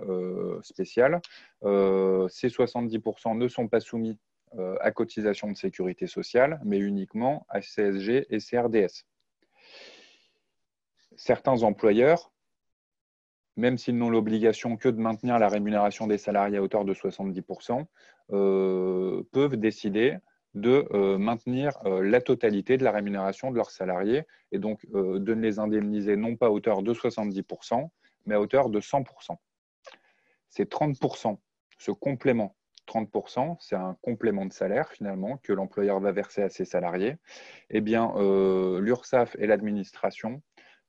spécial. Ces 70% ne sont pas soumis à cotisation de sécurité sociale, mais uniquement à CSG et CRDS. Certains employeurs, même s'ils n'ont l'obligation que de maintenir la rémunération des salariés à hauteur de 70%, peuvent décider de maintenir la totalité de la rémunération de leurs salariés et donc de ne les indemniser non pas à hauteur de 70%, mais à hauteur de 100%. C'est 30%, ce complément. 30%, c'est un complément de salaire finalement que l'employeur va verser à ses salariés. Eh bien, l'URSSAF et l'administration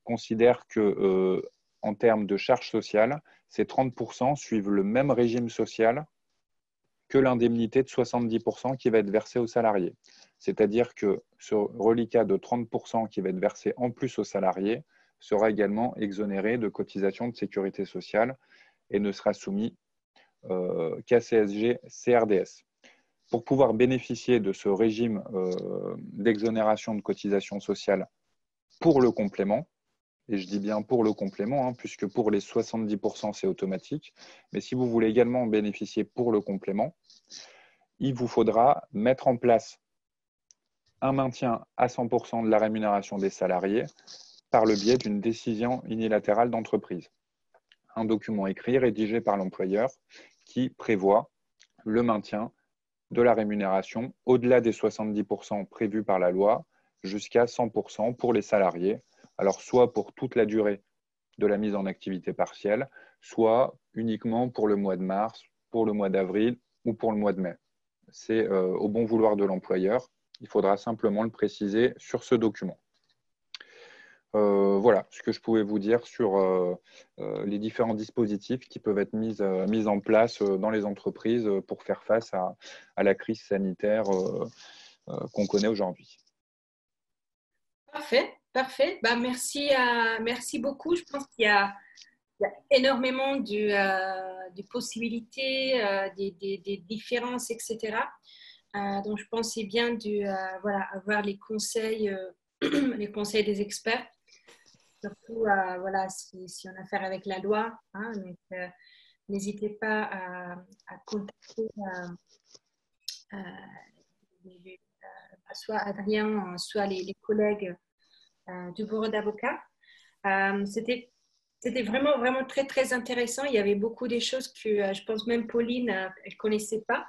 considèrent que en termes de charges sociales, ces 30% suivent le même régime social que l'indemnité de 70% qui va être versée aux salariés. C'est-à-dire que ce reliquat de 30% qui va être versé en plus aux salariés sera également exonéré de cotisation de sécurité sociale et ne sera soumis qu'à CSG CRDS. Pour pouvoir bénéficier de ce régime d'exonération de cotisation sociale pour le complément, et je dis bien pour le complément, hein, puisque pour les 70%, c'est automatique. Mais si vous voulez également en bénéficier pour le complément, il vous faudra mettre en place un maintien à 100% de la rémunération des salariés par le biais d'une décision unilatérale d'entreprise. Un document écrit rédigé par l'employeur qui prévoit le maintien de la rémunération au-delà des 70% prévus par la loi jusqu'à 100% pour les salariés. Alors, soit pour toute la durée de la mise en activité partielle, soit uniquement pour le mois de mars, pour le mois d'avril ou pour le mois de mai. C'est au bon vouloir de l'employeur. Il faudra simplement le préciser sur ce document. Voilà ce que je pouvais vous dire sur les différents dispositifs qui peuvent être mis en place dans les entreprises pour faire face à la crise sanitaire qu'on connaît aujourd'hui. Parfait, parfait. Bah, merci beaucoup. Je pense qu'il y a énormément de possibilités, des différences, etc. Donc, je pense que c'est bien de voilà, avoir les conseils, les conseils des experts, surtout voilà, si on a affaire avec la loi. Hein, donc, n'hésitez pas à contacter euh, soit Adrien, soit les collègues du bureau d'avocat. C'était vraiment, vraiment très, très intéressant. Il y avait beaucoup de choses que je pense même Pauline, elle ne connaissait pas.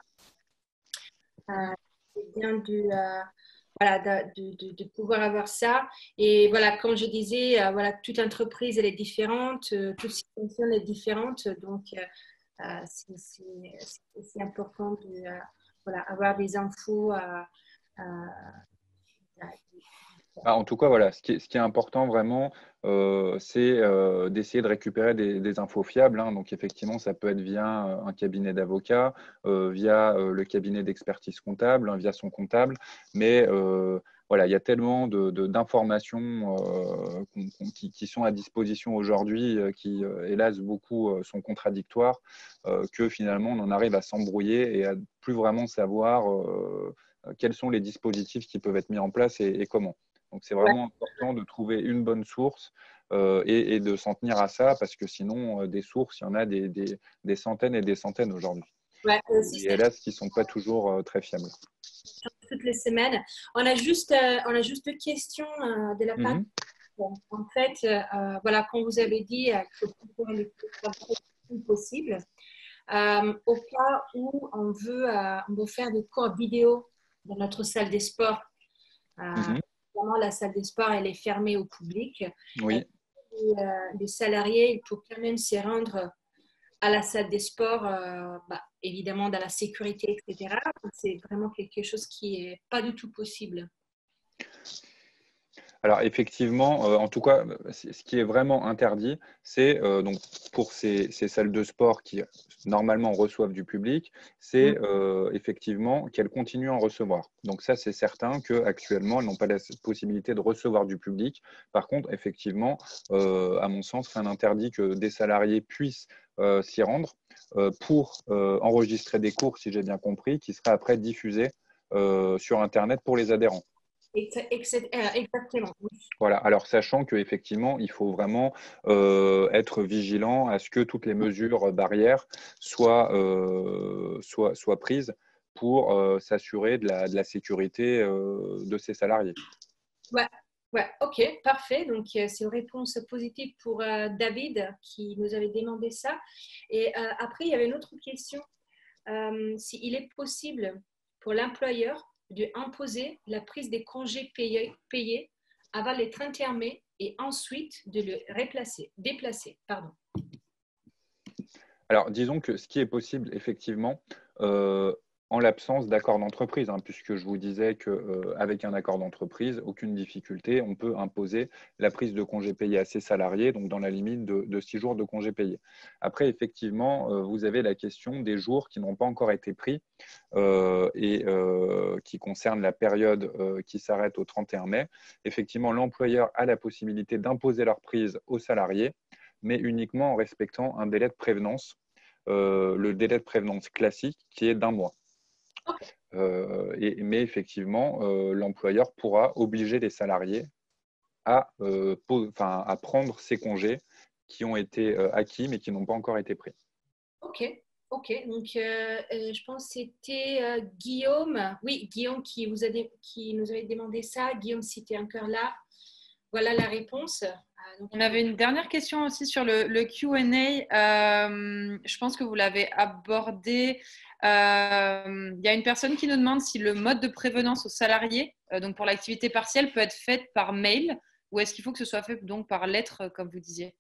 C'est bien voilà, de pouvoir avoir ça. Et voilà, comme je disais, voilà, toute entreprise, elle est différente, toute situation est différente. Donc, c'est important de voilà, avoir des infos. En tout cas, voilà, ce qui est important vraiment, c'est d'essayer de récupérer des infos fiables. Hein. Donc, effectivement, ça peut être via un cabinet d'avocats, via le cabinet d'expertise comptable, hein, via son comptable. Mais voilà, il y a tellement d'informations qui sont à disposition aujourd'hui, qui, hélas, beaucoup sont contradictoires, que finalement, on en arrive à s'embrouiller et à plus vraiment savoir quels sont les dispositifs qui peuvent être mis en place et comment. Donc, c'est vraiment important de trouver une bonne source et de s'en tenir à ça parce que sinon, des sources, il y en a des centaines et des centaines aujourd'hui. Ouais, et hélas, qui ne sont pas toujours très fiables. Toutes les semaines. On a juste deux questions de la part. En fait, voilà, comme vous avez dit, que le plus possible. Au cas où on veut faire des cours vidéo dans notre salle des sports. Évidemment, la salle des sports, elle est fermée au public. Oui. Les salariés, il faut quand même s'y rendre à la salle des sports, évidemment dans la sécurité, etc. C'est vraiment quelque chose qui n'est pas du tout possible. Alors effectivement, en tout cas, ce qui est vraiment interdit, c'est donc pour ces salles de sport qui normalement reçoivent du public, c'est effectivement qu'elles continuent à en recevoir. Donc ça, c'est certain qu'actuellement, elles n'ont pas la possibilité de recevoir du public. Par contre, effectivement, à mon sens, rien n'interdit que des salariés puissent s'y rendre pour enregistrer des cours, si j'ai bien compris, qui seraient après diffusés sur Internet pour les adhérents. Exactement, oui. Voilà. Alors, sachant qu'effectivement, il faut vraiment être vigilant à ce que toutes les mesures barrières soient prises pour s'assurer de la sécurité de ces salariés. Ouais, ouais, ok, parfait. Donc, c'est une réponse positive pour David qui nous avait demandé ça. Et après, il y avait une autre question. S'il est possible pour l'employeur d'imposer la prise des congés payés avant les 31 mai et ensuite de le déplacer. Pardon. Alors, disons que ce qui est possible, effectivement, en l'absence d'accord d'entreprise, hein, puisque je vous disais qu'avec un accord d'entreprise, aucune difficulté, on peut imposer la prise de congés payés à ses salariés, donc dans la limite de 6 jours de congés payés. Après, effectivement, vous avez la question des jours qui n'ont pas encore été pris et qui concernent la période qui s'arrête au 31 mai. Effectivement, l'employeur a la possibilité d'imposer leur prise aux salariés, mais uniquement en respectant un délai de prévenance, le délai de prévenance classique qui est d'1 mois. Mais effectivement, l'employeur pourra obliger les salariés à prendre ces congés qui ont été acquis mais qui n'ont pas encore été pris. Ok, ok. Donc, je pense que c'était Guillaume. Oui, Guillaume qui nous avait demandé ça. Guillaume, si tu es encore là, voilà la réponse. Donc, on avait une dernière question aussi sur le Q&A. Je pense que vous l'avez abordé. Il y a une personne qui nous demande si le mode de prévenance aux salariés, donc pour l'activité partielle, peut être fait par mail ou est-ce qu'il faut que ce soit fait donc par lettre, comme vous disiez?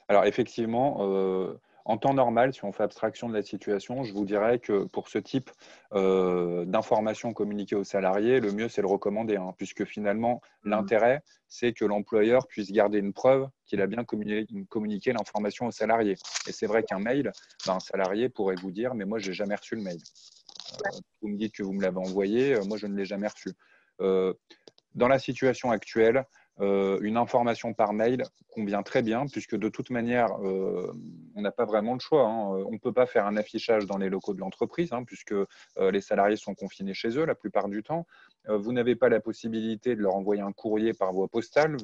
Alors effectivement, en temps normal, si on fait abstraction de la situation, je vous dirais que pour ce type d'informations communiquées aux salariés, le mieux c'est le recommander, hein, puisque finalement l'intérêt c'est que l'employeur puisse garder une preuve qu'il a bien communiqué l'information aux salariés. Et c'est vrai qu'un mail, un salarié pourrait vous dire mais moi j'ai jamais reçu le mail. Vous me dites que vous me l'avez envoyé, moi je ne l'ai jamais reçu. Dans la situation actuelle, une information par mail convient très bien, puisque de toute manière, on n'a pas vraiment le choix, hein. On ne peut pas faire un affichage dans les locaux de l'entreprise, hein, puisque les salariés sont confinés chez eux la plupart du temps. Vous n'avez pas la possibilité de leur envoyer un courrier par voie postale.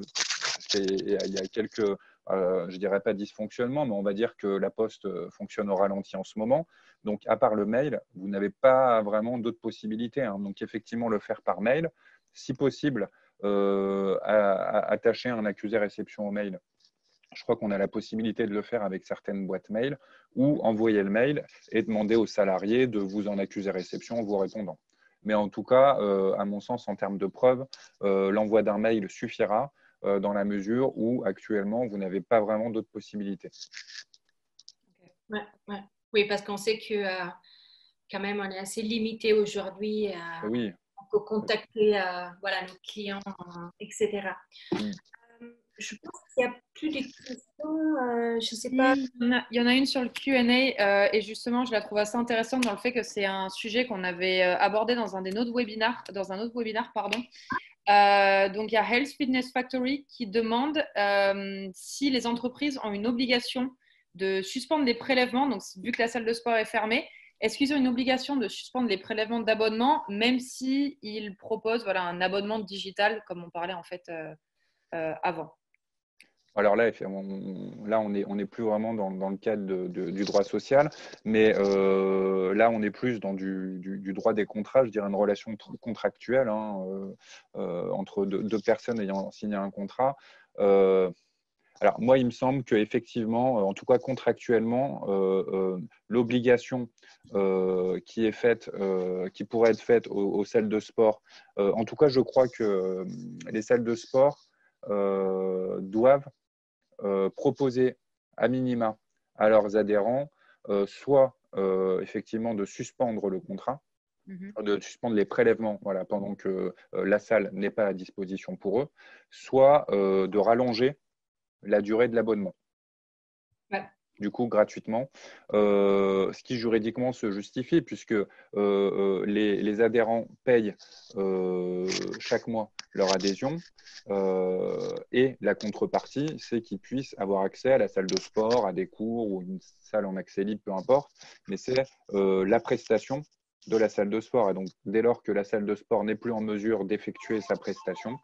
Il y a quelques, je dirais pas dysfonctionnements, mais on va dire que la poste fonctionne au ralenti en ce moment. Donc, à part le mail, vous n'avez pas vraiment d'autres possibilités, hein. Donc, effectivement, le faire par mail, si possible, attacher un accusé réception au mail. Je crois qu'on a la possibilité de le faire avec certaines boîtes mail ou envoyer le mail et demander aux salariés de vous en accuser réception en vous répondant. Mais en tout cas, à mon sens, en termes de preuves, l'envoi d'un mail suffira dans la mesure où actuellement, vous n'avez pas vraiment d'autres possibilités. Ouais, ouais. Oui, parce qu'on sait que quand même, on est assez limité aujourd'hui. Oui. On peut contacter voilà, nos clients, etc. Je pense qu'il n'y a plus de questions. Je ne sais pas. Il y en a une sur le Q&A et justement, je la trouve assez intéressante dans le fait que c'est un sujet qu'on avait abordé dans un autre webinaire, pardon. Donc, il y a Health Fitness Factory qui demande si les entreprises ont une obligation de suspendre les prélèvements. Donc, vu que la salle de sport est fermée, est-ce qu'ils ont une obligation de suspendre les prélèvements d'abonnement, même s'ils proposent voilà, un abonnement digital, comme on parlait en fait avant? Alors là, on n'est plus vraiment dans le cadre du droit social, mais là, on est plus dans du droit des contrats, je dirais une relation contractuelle, hein, entre deux personnes ayant signé un contrat. Alors moi, il me semble qu'effectivement, en tout cas contractuellement, l'obligation qui est faite, qui pourrait être faite aux salles de sport, en tout cas, je crois que les salles de sport doivent proposer à minima à leurs adhérents soit effectivement de suspendre le contrat, de suspendre les prélèvements voilà, pendant que la salle n'est pas à disposition pour eux, soit de rallonger la durée de l'abonnement. Ouais. Du coup, gratuitement, ce qui juridiquement se justifie puisque les adhérents payent chaque mois leur adhésion et la contrepartie, c'est qu'ils puissent avoir accès à la salle de sport, à des cours ou une salle en accès libre, peu importe, mais c'est la prestation de la salle de sport. Et donc, dès lors que la salle de sport n'est plus en mesure d'effectuer sa prestation,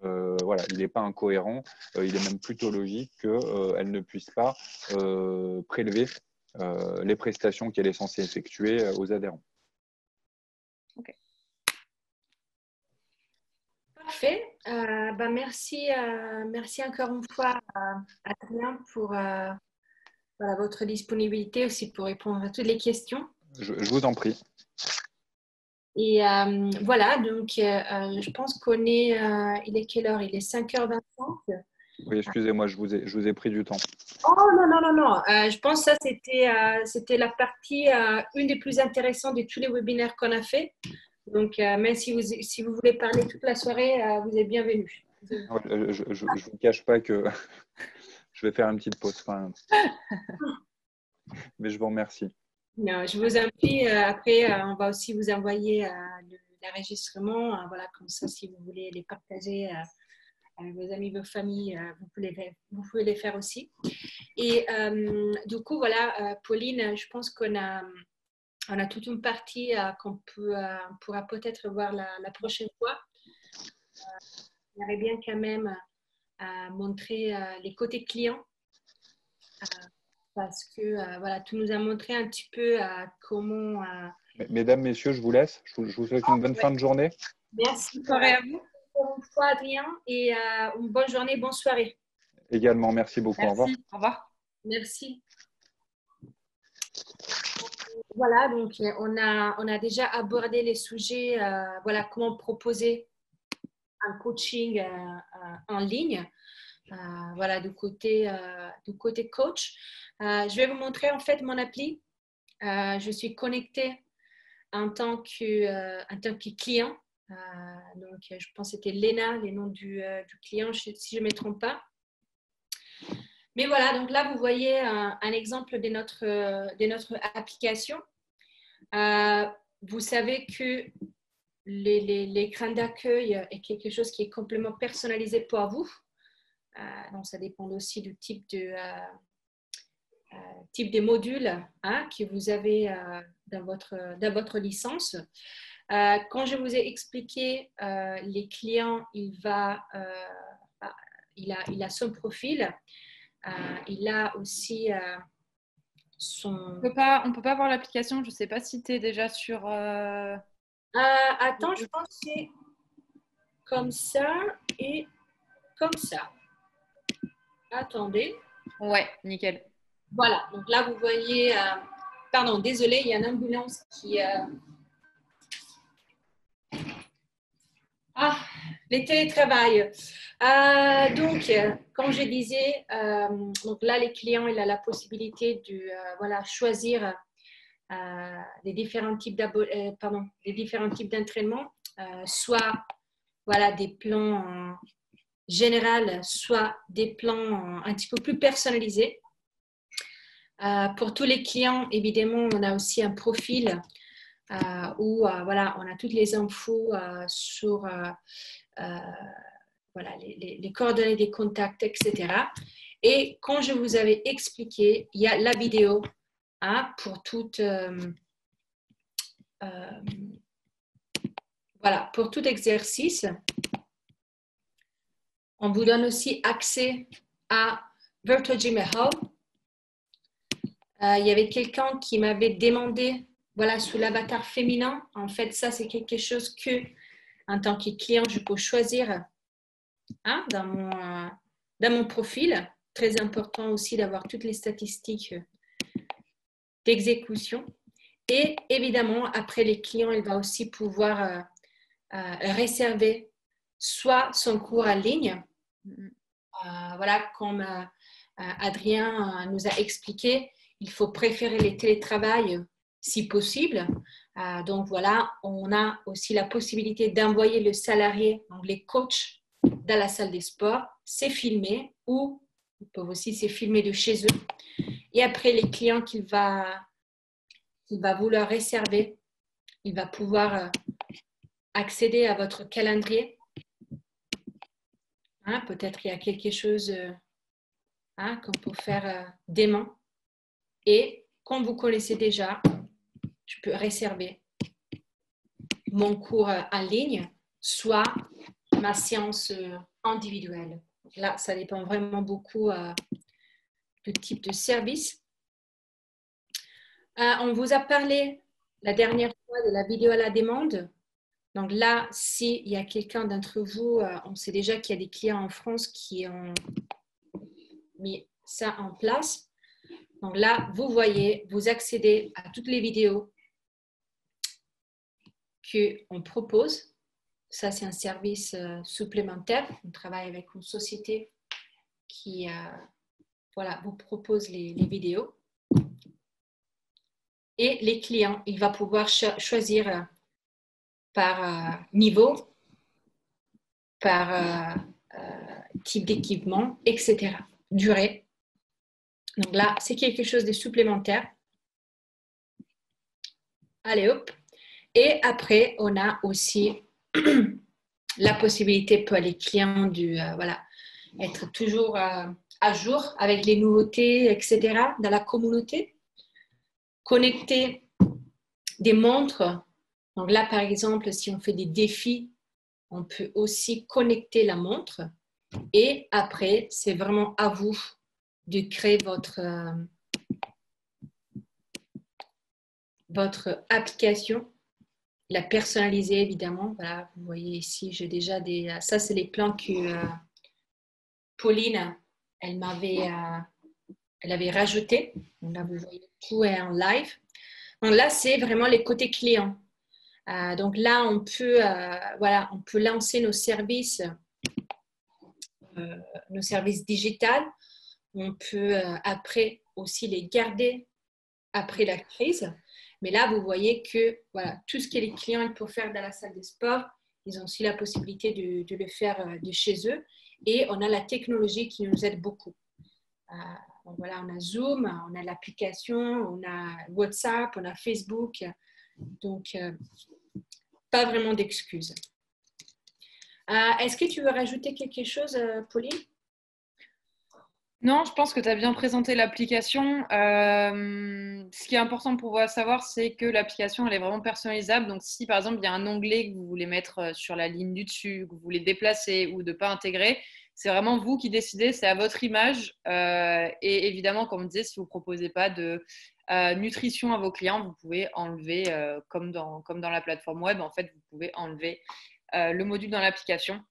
voilà, il n'est pas incohérent, il est même plutôt logique qu'elle ne puisse pas prélever les prestations qu'elle est censée effectuer aux adhérents. Ok. Parfait. Merci, merci encore une fois Adrien pour voilà, votre disponibilité aussi pour répondre à toutes les questions. Je vous en prie. Et voilà, donc je pense qu'on est, il est quelle heure? Il est 5h25. Oui, excusez-moi, je vous ai pris du temps. Oh non, non, non, non. Je pense que ça, c'était la partie, une des plus intéressantes de tous les webinaires qu'on a fait. Donc, même si vous voulez parler toute la soirée, vous êtes bienvenus. Je ne vous cache pas que je vais faire une petite pause quand même. Mais je vous remercie. Non, je vous en prie. Après, on va aussi vous envoyer l'enregistrement. Voilà, comme ça, si vous voulez les partager avec vos amis, vos familles, vous pouvez les faire aussi. Et du coup, voilà, Pauline, je pense qu'on a toute une partie qu'on pourra peut-être voir la prochaine fois. J'aimerais bien quand même montrer les côtés clients. Parce que voilà, tu nous as montré un petit peu comment. Mesdames, messieurs, je vous laisse. Je vous souhaite une bonne fin de journée. Merci. Bonne soirée à vous. Encore une fois, Adrien, et une bonne journée, bonne soirée. Également, merci beaucoup. Merci. Au revoir. Au revoir. Merci. Voilà, donc on a déjà abordé les sujets, voilà, comment proposer un coaching en ligne. Voilà, du côté coach. Je vais vous montrer en fait mon appli. Je suis connectée en tant que client. Donc, je pense que c'était Léna, les noms du client, si je ne me trompe pas. Mais voilà, donc là, vous voyez un exemple de notre application. Vous savez que l'écran d'accueil est quelque chose qui est complètement personnalisé pour vous. Donc, ça dépend aussi du type de module que vous avez dans votre licence. Quand je vous ai expliqué, les clients, il a son profil. Il a aussi son... On peut pas voir l'application. Je ne sais pas si tu es déjà sur... attends, je pense que c'est comme ça et comme ça. Attendez. Ouais, nickel. Voilà, donc là, vous voyez... pardon, désolé, il y a une ambulance qui... les télétravails. Donc, comme je disais, donc là, les clients, il a la possibilité de voilà, choisir les différents types d'entraînement, soit voilà, des plans généraux, soit des plans un petit peu plus personnalisés. Pour tous les clients, évidemment, on a aussi un profil où voilà, on a toutes les infos sur voilà, les coordonnées des contacts, etc. Et quand je vous avais expliqué, il y a la vidéo pour voilà, pour tout exercice. On vous donne aussi accès à Virtual Gym Hub. Il y avait quelqu'un qui m'avait demandé, voilà, sous l'avatar féminin. En fait, ça, c'est quelque chose que, en tant que client, je peux choisir dans mon profil. Très important aussi d'avoir toutes les statistiques d'exécution. Et évidemment, après, les clients, il va aussi pouvoir réserver soit son cours en ligne, voilà, comme Adrien nous a expliqué, il faut préférer les télétravail si possible. Donc voilà, on a aussi la possibilité d'envoyer le salarié, donc les coachs, dans la salle des sports, c'est filmé ou ils peuvent aussi se filmer de chez eux. Et après, les clients qu'il va vouloir réserver, il va pouvoir accéder à votre calendrier. Peut-être il y a quelque chose qu'on peut faire demain. Et comme vous connaissez déjà, je peux réserver mon cours en ligne, soit ma séance individuelle. Là, ça dépend vraiment beaucoup du type de service. On vous a parlé la dernière fois de la vidéo à la demande. Donc là, s'il y a quelqu'un d'entre vous, on sait déjà qu'il y a des clients en France qui ont mis ça en place. Donc là, vous voyez, vous accédez à toutes les vidéos qu'on propose. Ça, c'est un service supplémentaire. On travaille avec une société qui vous propose les vidéos. Et les clients, il va pouvoir choisir par niveau, par type d'équipement, etc. Durée. Donc là, c'est quelque chose de supplémentaire. Allez, hop. Et après, on a aussi la possibilité pour les clients de être toujours à jour avec les nouveautés, etc. dans la communauté. Connecter des montres. Donc là, par exemple, si on fait des défis, on peut aussi connecter la montre. Et après, c'est vraiment à vous de créer votre application, la personnaliser évidemment. Voilà, vous voyez ici, j'ai déjà des... Ça, c'est les plans que Pauline, elle avait rajouté. Donc là, vous voyez, tout est en live. Donc là, c'est vraiment les côtés clients. Donc là, on peut lancer nos services digitaux. On peut après aussi les garder après la crise. Mais là, vous voyez que tout ce que les clients ils peuvent faire dans la salle de sport, ils ont aussi la possibilité de le faire de chez eux. Et on a la technologie qui nous aide beaucoup. Donc voilà, on a Zoom, on a l'application, on a WhatsApp, on a Facebook. Donc, pas vraiment d'excuses. Est-ce que tu veux rajouter quelque chose, Pauline? Non, je pense que tu as bien présenté l'application. Ce qui est important pour vous savoir, c'est que l'application, elle est vraiment personnalisable. Donc, si par exemple, il y a un onglet que vous voulez mettre sur la ligne du dessus, que vous voulez déplacer ou de ne pas intégrer, c'est vraiment vous qui décidez, c'est à votre image. Et évidemment, comme on disait, si vous ne proposez pas de nutrition à vos clients, vous pouvez enlever, comme dans la plateforme web, en fait, vous pouvez enlever le module dans l'application.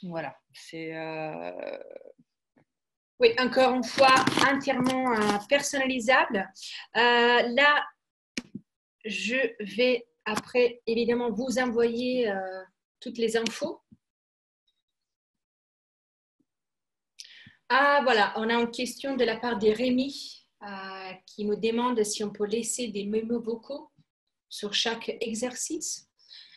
Voilà, c'est... Oui, encore une fois, entièrement personnalisable. Là, je vais après, évidemment, vous envoyer toutes les infos. Voilà, on a une question de la part de Rémi qui nous demande si on peut laisser des mémos vocaux sur chaque exercice.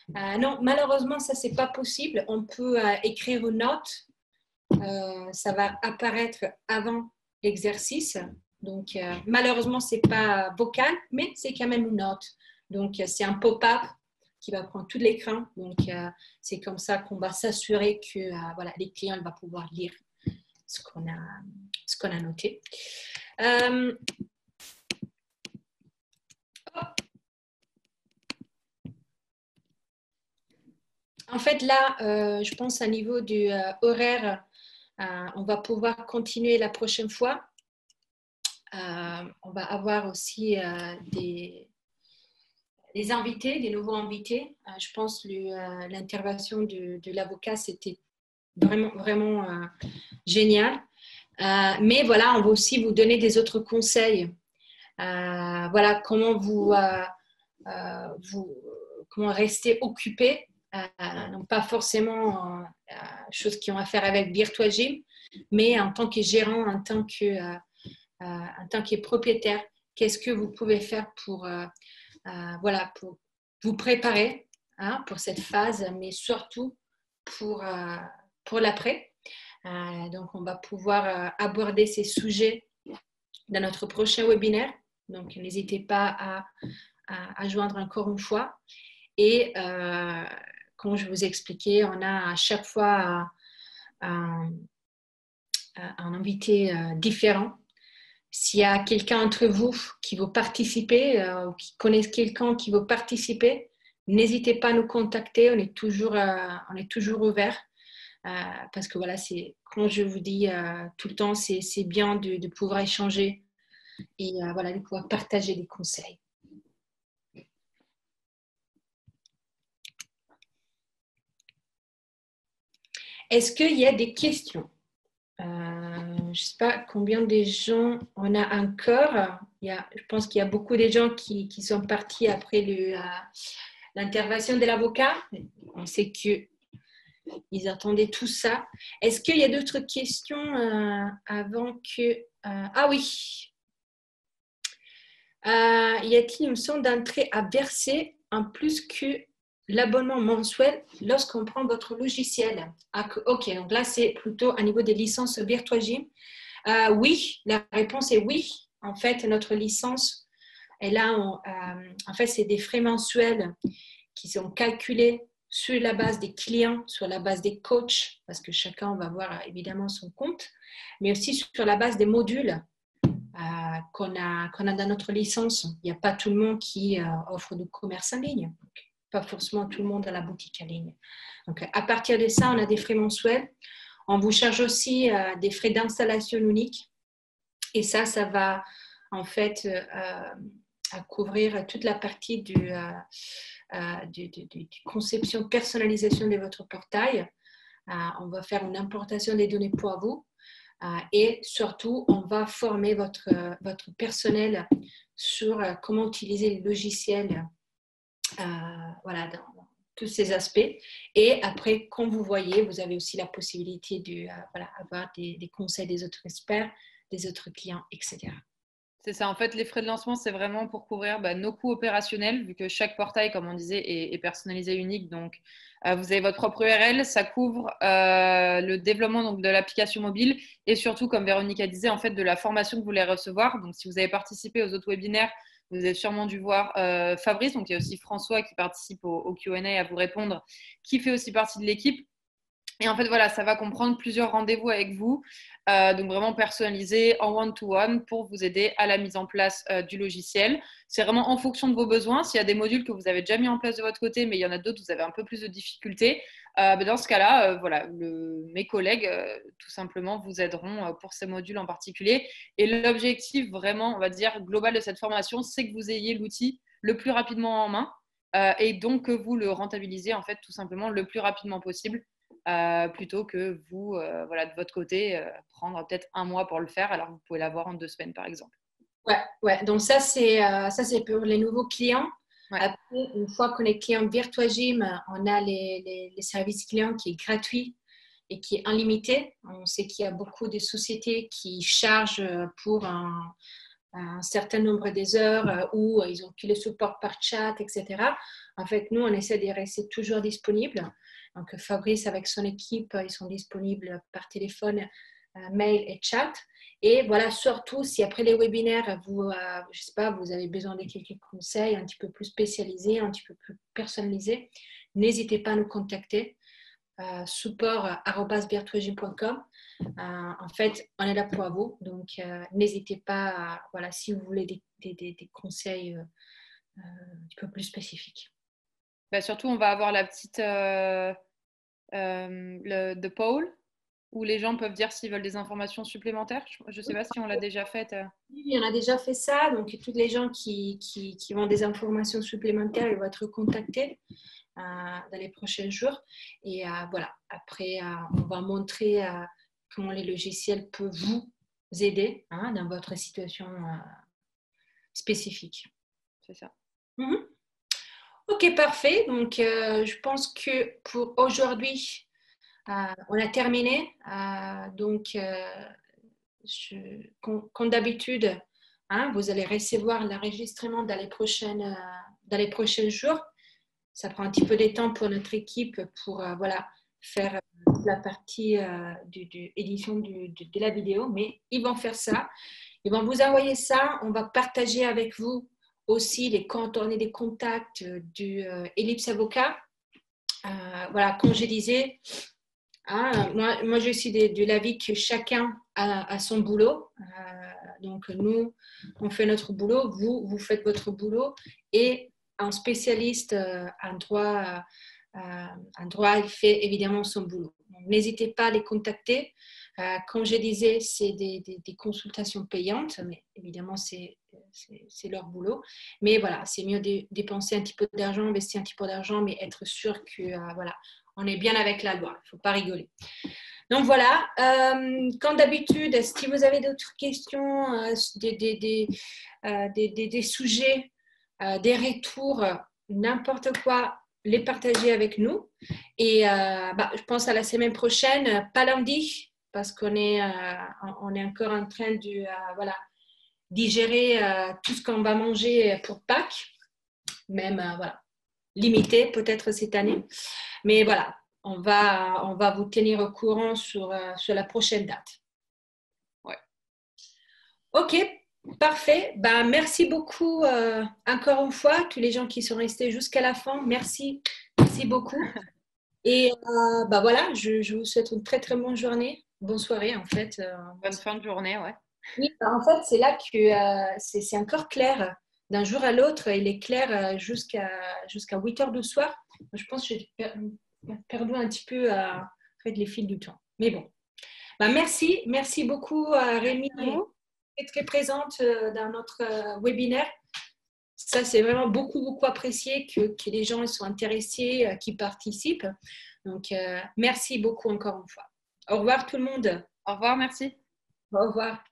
Non, malheureusement, ça, c'est pas possible. On peut écrire une note. Ça va apparaître avant l'exercice. Donc, malheureusement, ce n'est pas vocal, mais c'est quand même une note. Donc, c'est un pop-up qui va prendre tout l'écran. Donc, c'est comme ça qu'on va s'assurer que les clients vont pouvoir lire ce qu'on a noté. En fait, là, je pense à niveau du horaire, on va pouvoir continuer la prochaine fois. On va avoir aussi des invités, des nouveaux invités. Je pense que l'intervention de l'avocat, c'était vraiment génial. Mais voilà, on va aussi vous donner des autres conseils. Comment comment rester occupé. Donc pas forcément choses qui ont à faire avec Virtual Gym, mais en tant que gérant, en tant que propriétaire, qu'est-ce que vous pouvez faire pour voilà, pour vous préparer pour cette phase, mais surtout pour l'après. Donc, on va pouvoir aborder ces sujets dans notre prochain webinaire. Donc, n'hésitez pas à joindre encore une fois. Et comme je vous ai expliqué, on a à chaque fois un invité différent. S'il y a quelqu'un entre vous qui veut participer ou qui connaît quelqu'un qui veut participer, n'hésitez pas à nous contacter. On est toujours ouvert. Parce que voilà, comme je vous dis tout le temps, c'est bien de pouvoir échanger et voilà, de pouvoir partager des conseils. Est-ce qu'il y a des questions? Je ne sais pas combien de gens on a encore. Je pense qu'il y a beaucoup de gens qui sont partis après l'intervention de l'avocat. On sait qu'ils attendaient tout ça. Est-ce qu'il y a d'autres questions avant que... ah oui. Y a-t-il une somme d'entrée à verser en plus que l'abonnement mensuel lorsqu'on prend votre logiciel? Ok, donc là, c'est plutôt à niveau des licences VirtuaGym. Oui, la réponse est oui. En fait, notre licence, et là, en fait, c'est des frais mensuels qui sont calculés sur la base des clients, sur la base des coachs, parce que chacun va avoir évidemment son compte, mais aussi sur la base des modules qu'on a dans notre licence. Il n'y a pas tout le monde qui offre du commerce en ligne. Donc, pas forcément tout le monde à la boutique en ligne. Donc, à partir de ça, on a des frais mensuels. On vous charge aussi des frais d'installation uniques. Et ça va en fait à couvrir toute la partie du conception, personnalisation de votre portail. On va faire une importation des données pour vous. Et surtout, on va former votre personnel sur comment utiliser les logiciels voilà, dans tous ces aspects. Et après, comme vous voyez, vous avez aussi la possibilité de voilà, avoir des conseils des autres experts, des autres clients, etc. C'est ça, en fait, les frais de lancement, c'est vraiment pour couvrir nos coûts opérationnels, vu que chaque portail, comme on disait, est personnalisé, unique. Donc, vous avez votre propre URL, ça couvre le développement donc, de l'application mobile et surtout, comme Véronica disait, en fait, de la formation que vous voulez recevoir. Donc, si vous avez participé aux autres webinaires, vous avez sûrement dû voir Fabrice, donc il y a aussi François qui participe au Q&A à vous répondre, qui fait aussi partie de l'équipe. Et en fait, voilà, ça va comprendre plusieurs rendez-vous avec vous, donc vraiment personnalisé en one-to-one pour vous aider à la mise en place du logiciel. C'est vraiment en fonction de vos besoins. S'il y a des modules que vous avez déjà mis en place de votre côté, mais il y en a d'autres où vous avez un peu plus de difficultés, dans ce cas-là, voilà, mes collègues, tout simplement, vous aideront pour ces modules en particulier. Et l'objectif vraiment, on va dire, global de cette formation, c'est que vous ayez l'outil le plus rapidement en main et donc que vous le rentabilisez, en fait, tout simplement le plus rapidement possible. Plutôt que vous, voilà, de votre côté, prendre peut-être un mois pour le faire, alors vous pouvez l'avoir en 2 semaines, par exemple. Ouais. Donc ça, c'est pour les nouveaux clients. Ouais. Après, une fois qu'on est client VirtuaGym, on a les services clients qui est gratuit et qui est illimité. On sait qu'il y a beaucoup de sociétés qui chargent pour un certain nombre des heures où ils ont que le support par chat, etc. En fait, nous, on essaie de rester toujours disponible. Donc, Fabrice, avec son équipe, ils sont disponibles par téléphone, mail et chat. Et voilà, surtout, si après les webinaires, vous, je sais pas, vous avez besoin de quelques conseils un petit peu plus spécialisés, un petit peu plus personnalisés, n'hésitez pas à nous contacter. support@virtuagym.com. En fait, on est là pour vous. Donc, n'hésitez pas, voilà, si vous voulez des conseils un petit peu plus spécifiques. Surtout, on va avoir la petite de Paul, où les gens peuvent dire s'ils veulent des informations supplémentaires. Je ne sais pas si on l'a déjà fait. Oui, on a déjà fait ça. Donc, tous les gens qui ont des informations supplémentaires, ils vont être contactés dans les prochains jours. Et voilà, après, on va montrer comment les logiciels peuvent vous aider dans votre situation spécifique. C'est ça. Mm-hmm. Ok, parfait. Donc, je pense que pour aujourd'hui, on a terminé. Donc, comme d'habitude, vous allez recevoir l'enregistrement dans les prochaines dans les prochains jours. Ça prend un petit peu de temps pour notre équipe pour faire la partie édition de la vidéo, mais ils vont faire ça. Ils vont vous envoyer ça. On va partager avec vous aussi les coordonnées des contacts du Ellipse Avocat. Comme je disais, moi je suis de l'avis que chacun a son boulot. Donc nous, on fait notre boulot, vous faites votre boulot, et un spécialiste en droit, il fait évidemment son boulot. N'hésitez pas à les contacter. Comme je disais, c'est des consultations payantes, mais évidemment, c'est leur boulot. Mais voilà, c'est mieux de dépenser un petit peu d'argent, investir un petit peu d'argent, mais être sûr que on est bien avec la loi. Il ne faut pas rigoler. Donc voilà, comme d'habitude, si vous avez d'autres questions, des sujets, des retours, n'importe quoi, les partager avec nous. Et je pense à la semaine prochaine, pas lundi, parce qu'on est encore en train de digérer tout ce qu'on va manger pour Pâques, même limité peut-être cette année. Mais voilà, on va vous tenir au courant sur la prochaine date. Ouais. Ok, parfait. Merci beaucoup encore une fois, tous les gens qui sont restés jusqu'à la fin. Merci beaucoup. Et je vous souhaite une très très bonne journée. Bonne soirée en fait. Bonne fin de journée, ouais. Oui, en fait, c'est là que c'est encore clair. D'un jour à l'autre, il est clair jusqu'à 8 heures du soir. Je pense que j'ai perdu un petit peu les fils du temps. Mais bon. Merci beaucoup Rémi, qui est très présente dans notre webinaire. Ça, c'est vraiment beaucoup apprécié que les gens soient intéressés, qui participent. Donc, merci beaucoup encore une fois. Au revoir tout le monde. Au revoir, merci. Au revoir.